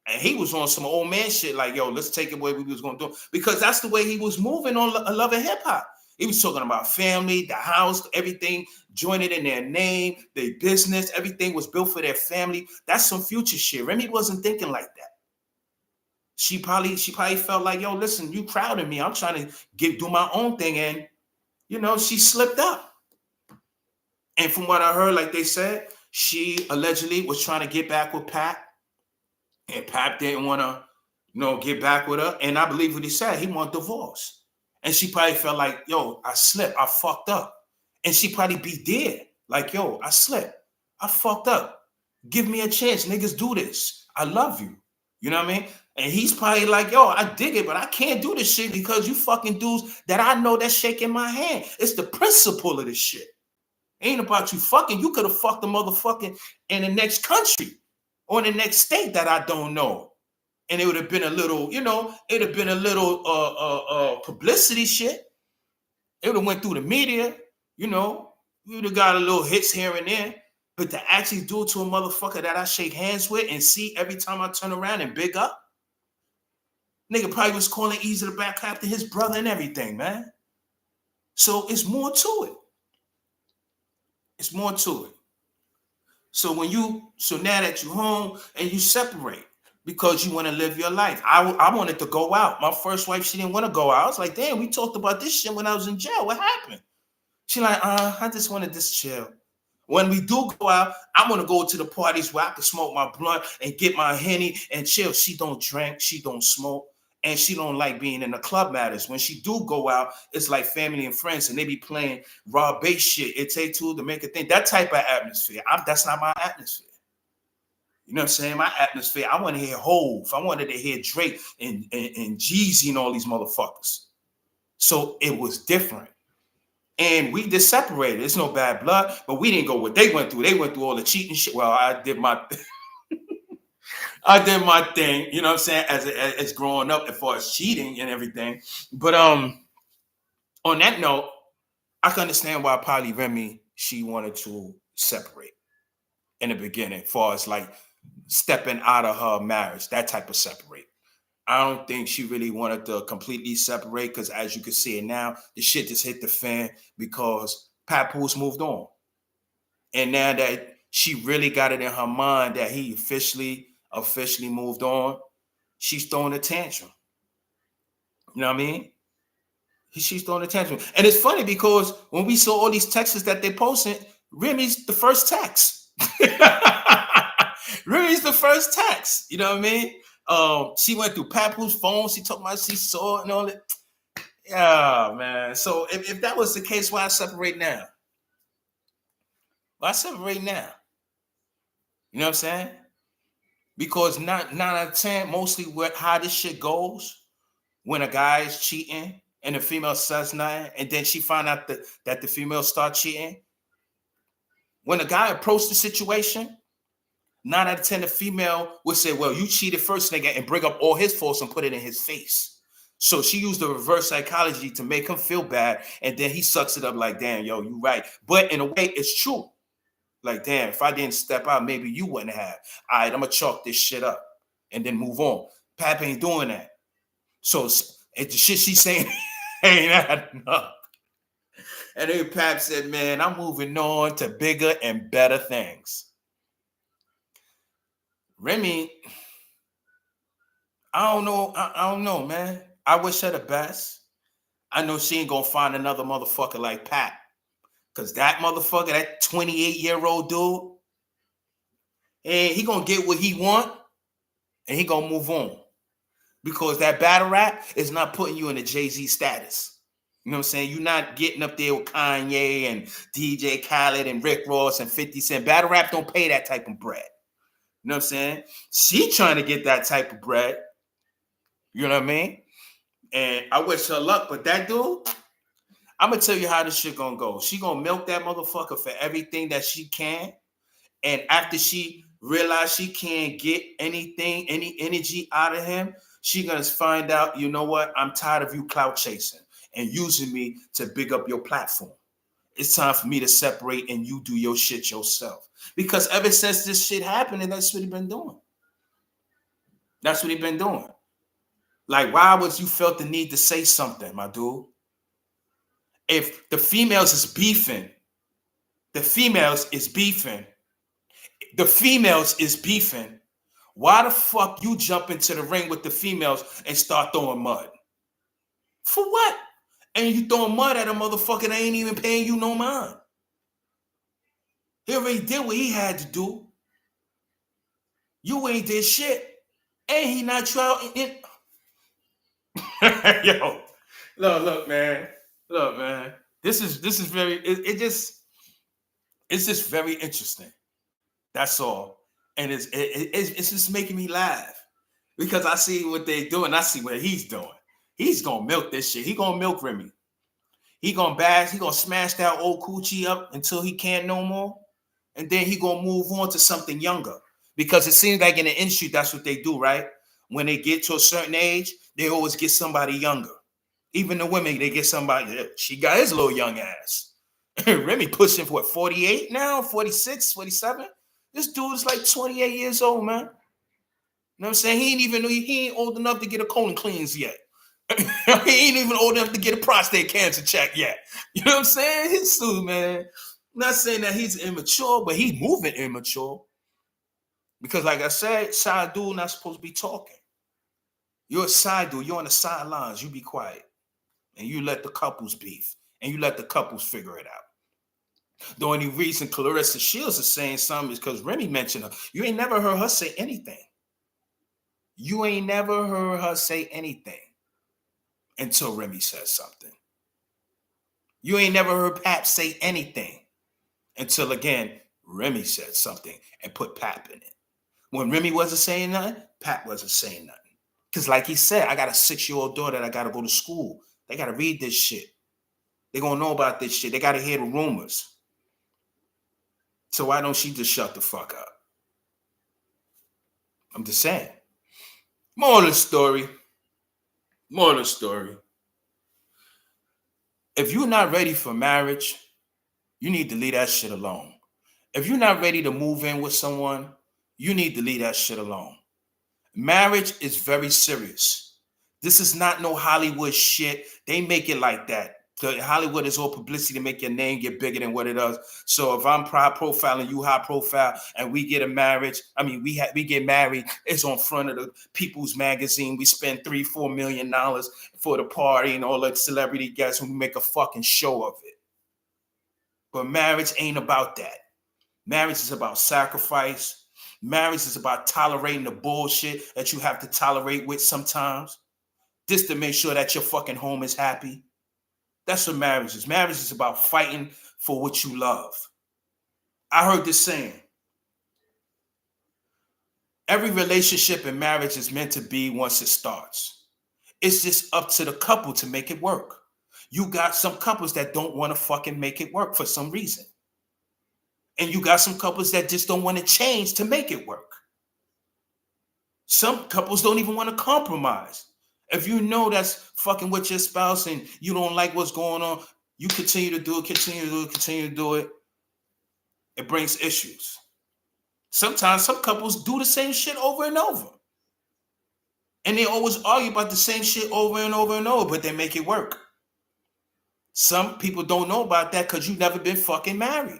And he was on some old man shit like, yo, let's take it where we was going to do. Because that's the way he was moving on Love and Hip Hop. He was talking about family, the house, everything, joined it in their name, their business, everything was built for their family. That's some future shit. Remy wasn't thinking like that. She probably felt like, yo, listen, you crowded me. I'm trying to do my own thing. And, you know, she slipped up. And from what I heard, like they said, she allegedly was trying to get back with Pat. And Pat didn't want to, get back with her. And I believe what he said. He wanted divorce. And she probably felt like, yo, I slipped. I fucked up. And she probably be dead. Like, yo, I slipped. I fucked up. Give me a chance. Niggas do this. I love you. You know what I mean? And he's probably like, yo, I dig it, but I can't do this shit because you fucking dudes that I know that's shaking my hand. It's the principle of this shit. Ain't about you fucking. You could have fucked the motherfucking in the next country or in the next state that I don't know. And it would have been a little, it'd have been a little publicity shit. It would have went through the media, we would have got a little hits here and there. But to actually do it to a motherfucker that I shake hands with and see every time I turn around and big up, nigga probably was calling Easy the back after his brother and everything, man. So it's more to it. It's more to it. So now that you're home and you separate because you want to live your life. I wanted to go out. My first wife, she didn't want to go out. I was like, damn, we talked about this shit when I was in jail. What happened? She like, I just wanted to chill. When we do go out, I want to go to the parties where I can smoke my blunt and get my Henny and chill. She don't drink, she don't smoke, and she don't like being in the club matters. When she do go out, it's like family and friends, and they be playing raw bass shit. It take two to make a thing. That type of atmosphere. That's not my atmosphere. You know what I'm saying? My atmosphere, I want to hear Hove. I wanted to hear Drake and Jeezy and all these motherfuckers. So it was different. And we just separated. It's no bad blood, but we didn't go what they went through. They went through all the cheating shit. Well, I did my thing, you know what I'm saying, as growing up as far as cheating and everything. But on that note, I can understand why probably Remy, she wanted to separate in the beginning, as far as like stepping out of her marriage, that type of separate. I don't think she really wanted to completely separate because, as you can see it now, the shit just hit the fan because Papoose moved on. And now that she really got it in her mind that he officially moved on, she's throwing a tantrum. You know what I mean? She's throwing attention. And it's funny because when we saw all these texts that they posted, Remy's the first text. Remy's the first text. You know what I mean? She went through Papoose's phone. She talked about she saw it and all that. Yeah, man. So if that was the case, why separate now? Why separate now? You know what I'm saying? Because 9 out of 10, mostly how this shit goes, when a guy is cheating and the female says nothing, and then she find out that the female start cheating. When a guy approached the situation, 9 out of 10, the female would say, well, you cheated first, nigga, and bring up all his faults and put it in his face. So she used the reverse psychology to make him feel bad, and then he sucks it up like, damn, yo, you right. But in a way, it's true. Like, damn, if I didn't step out, maybe you wouldn't have. All right, I'm going to chalk this shit up and then move on. Pap ain't doing that. So the shit she's saying ain't adding up. And then Pap said, man, I'm moving on to bigger and better things. Remy, I don't know, man. I wish her the best. I know she ain't going to find another motherfucker like Pap. Because that motherfucker, that 28-year-old dude, and he going to get what he want, and he going to move on. Because that battle rap is not putting you in a Jay-Z status. You know what I'm saying? You're not getting up there with Kanye and DJ Khaled and Rick Ross and 50 Cent. Battle rap don't pay that type of bread. You know what I'm saying? She trying to get that type of bread. You know what I mean? And I wish her luck. But that dude, I'm going to tell you how this shit going to go. She going to milk that motherfucker for everything that she can. And after she realize she can't get anything, any energy out of him, she going to find out, you know what? I'm tired of you clout chasing and using me to big up your platform. It's time for me to separate and you do your shit yourself. Because ever since this shit happened, that's what he been doing. That's what he been doing. Like, why would you felt the need to say something, my dude? If the females is beefing, why the fuck you jump into the ring with the females and start throwing mud? For what? And you throwing mud at a motherfucker that ain't even paying you no mind. He already did what he had to do. You ain't did shit. And he not trying. Yo, look, man. Look, man. This is very. It's just very interesting. That's all. And it's just making me laugh because I see what they doing. I see what he's doing. He's gonna milk this shit. He gonna milk Remy. He gonna bash. He gonna smash that old coochie up until he can't no more, and then he gonna move on to something younger. Because it seems like in the industry that's what they do, right? When they get to a certain age, they always get somebody younger. Even the women, they get somebody. She got his little young ass. Remy pushing for what, 48 now, 46, 47. This dude is like 28 years old, man. You know what I'm saying? He ain't old enough to get a colon cleanse yet. He ain't even old enough to get a prostate cancer check yet. You know what I'm saying? His dude, man. I'm not saying that he's immature, but he's moving immature. Because like I said, side dude not supposed to be talking. You're a side dude. You're on the sidelines. You be quiet. And you let the couples beef. And you let the couples figure it out. The only reason Claressa Shields is saying something is because Remy mentioned her. You ain't never heard her say anything. You ain't never heard her say anything until Remy says something. You ain't never heard Pap say anything until, again, Remy said something and put Pap in it. When Remy wasn't saying nothing, Pap wasn't saying nothing. Because like he said, I got a 6-year-old daughter that I got to go to school. They got to read this shit. They're going to know about this shit. They got to hear the rumors. So why don't she just shut the fuck up? I'm just saying. Moral of the story. If you're not ready for marriage, you need to leave that shit alone. If you're not ready to move in with someone, you need to leave that shit alone. Marriage is very serious. This is not no Hollywood shit. They make it like that. Hollywood is all publicity to make your name get bigger than what it does. So if I'm high profile and you high profile and we get a marriage, we get married, it's on front of the People's Magazine. We spend $3-4 million for the party and all the celebrity guests, and we make a fucking show of it. But marriage ain't about that. Marriage is about sacrifice. Marriage is about tolerating the bullshit that you have to tolerate with sometimes, just to make sure that your fucking home is happy. That's what marriage is. Marriage is about fighting for what you love. I heard this saying, every relationship in marriage is meant to be once it starts. It's just up to the couple to make it work. You got some couples that don't want to fucking make it work for some reason. And you got some couples that just don't want to change to make it work. Some couples don't even want to compromise. If you know that's fucking with your spouse and you don't like what's going on, you continue to do it. It brings issues. Sometimes some couples do the same shit over and over. And they always argue about the same shit over and over and over, but they make it work. Some people don't know about that because you've never been fucking married.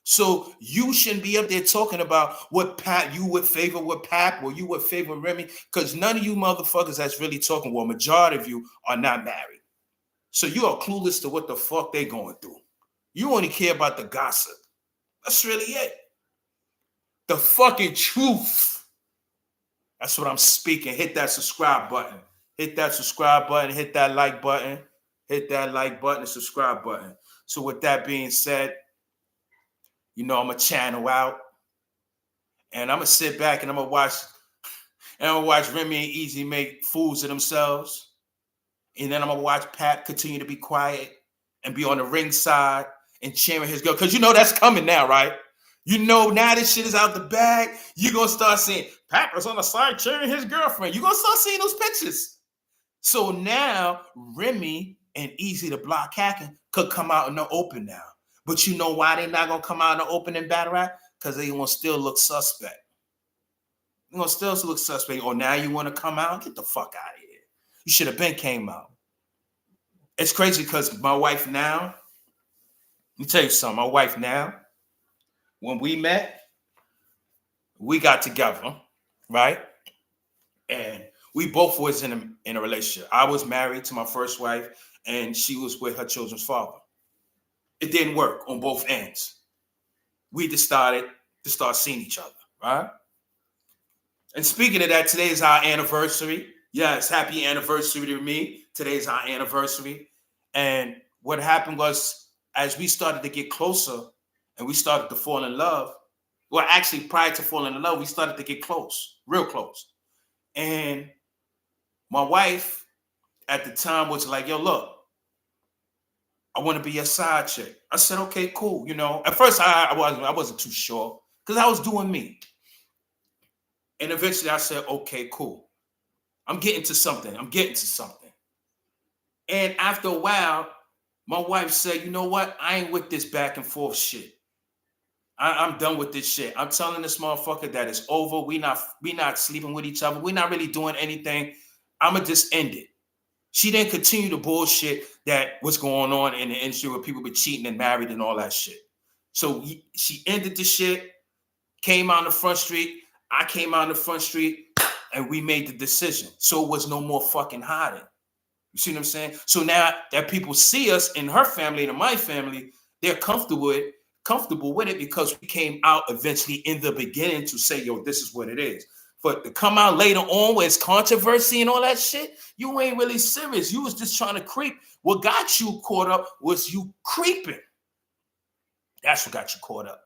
So you shouldn't be up there talking about what Pat you would favor with Pap or you would favor Remy, because none of you motherfuckers that's really talking, well, majority of you are not married. So you are clueless to what the fuck they going through. You only care about the gossip. That's really it. The fucking truth. That's what I'm speaking. Hit that subscribe button. Hit that subscribe button. Hit that like button. Hit that like button and subscribe button. So with that being said, you know, I'm going to channel out and I'm going to sit back and I'm going to watch Remy and Easy make fools of themselves. And then I'm going to watch Pat continue to be quiet and be on the ringside and cheering his girl. Because you know that's coming now, right? You know now this shit is out the bag. You're going to start seeing Pat was on the side cheering his girlfriend. You're going to start seeing those pictures. So now Remy and Easy the Block Hacking could come out in the open now. But you know why they're not going to come out in the open and battle rap? Because they're going to still look suspect. They're going to still look suspect. Or now you want to come out? Get the fuck out of here. You should have been came out. It's crazy because my wife now, let me tell you something. My wife now, when we met, we got together, right? And we both was in a relationship. I was married to my first wife, and she was with her children's father. It didn't work on both ends. We decided to start seeing each other, right? And speaking of that, today is our anniversary. Yes, happy anniversary to me. Today's our anniversary. And what happened was, as we started to get closer and we started to fall in love, well, actually, prior to falling in love, we started to get close, real close. And my wife at the time was like, yo, look, I want to be your side chick. I said, okay, cool. You know, at first I wasn't too sure because I was doing me. And eventually I said, okay, cool. I'm getting to something. And after a while, my wife said, you know what? I ain't with this back and forth shit. I'm done with this shit. I'm telling this motherfucker that it's over. We not sleeping with each other. We're not really doing anything. I'ma just end it. She didn't continue the bullshit that was going on in the industry where people were cheating and married and all that shit. So she ended the shit, came out on the front street. I came out on the front street and we made the decision. So it was no more fucking hiding. You see what I'm saying? So now that people see us in her family and in my family, they're comfortable with it because we came out eventually in the beginning to say, yo, this is what it is. But to come out later on where it's controversy and all that shit, you ain't really serious. You was just trying to creep. What got you caught up was you creeping. That's what got you caught up.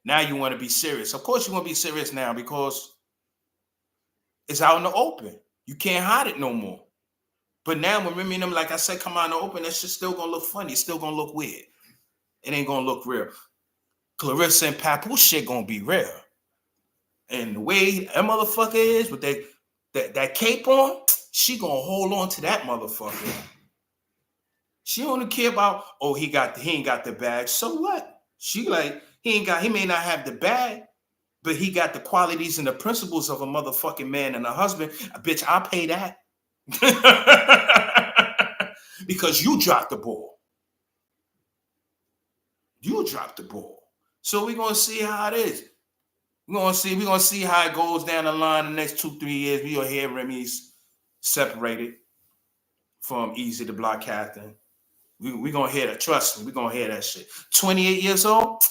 Now you want to be serious. Of course you want to be serious now because it's out in the open. You can't hide it no more. But now when Remy and them, like I said, come out in the open, that shit's still going to look funny. It's still going to look weird. It ain't going to look real. Claressa and Papoose shit going to be real. And the way that motherfucker is with that cape on, she going to hold on to that motherfucker. She don't care about, oh, he ain't got the bag. So what? She like, he may not have the bag, but he got the qualities and the principles of a motherfucking man and a husband. Bitch, I'll pay that. Because you dropped the ball. You dropped the ball. So we're gonna see how it is. We're gonna see how it goes down the line the next 2-3 years. We'll hear Remy's separated from Easy the Block Captain. We're gonna hear that. Trust me, we're gonna hear that shit. 28 years old.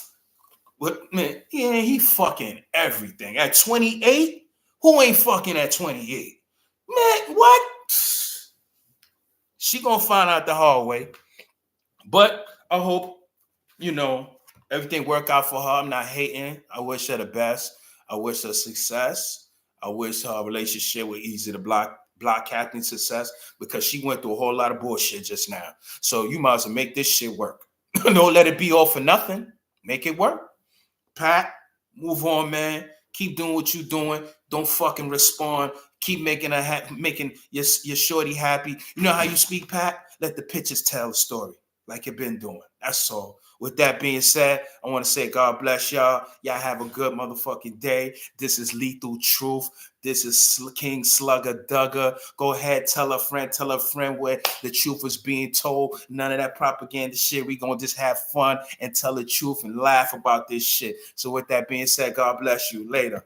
What man? Yeah, he fucking everything. At 28, who ain't fucking at 28? Man, what? She gonna find out the hard way. But I hope, everything work out for her. I'm not hating. I wish her the best. I wish her success. I wish her relationship with Easy the Block Captain success, because she went through a whole lot of bullshit just now. So you might as well make this shit work. Don't let it be all for nothing. Make it work. Pat, move on, man. Keep doing what you're doing. Don't fucking respond. Keep making your shorty happy. You know how you speak, Pat? Let the pictures tell the story like you've been doing. That's all. With that being said, I want to say God bless y'all. Y'all have a good motherfucking day. This is Lethal Truth. This is King Slugger Dugger. Go ahead, tell a friend where the truth is being told. None of that propaganda shit. We gonna just have fun and tell the truth and laugh about this shit. So with that being said, God bless you. Later.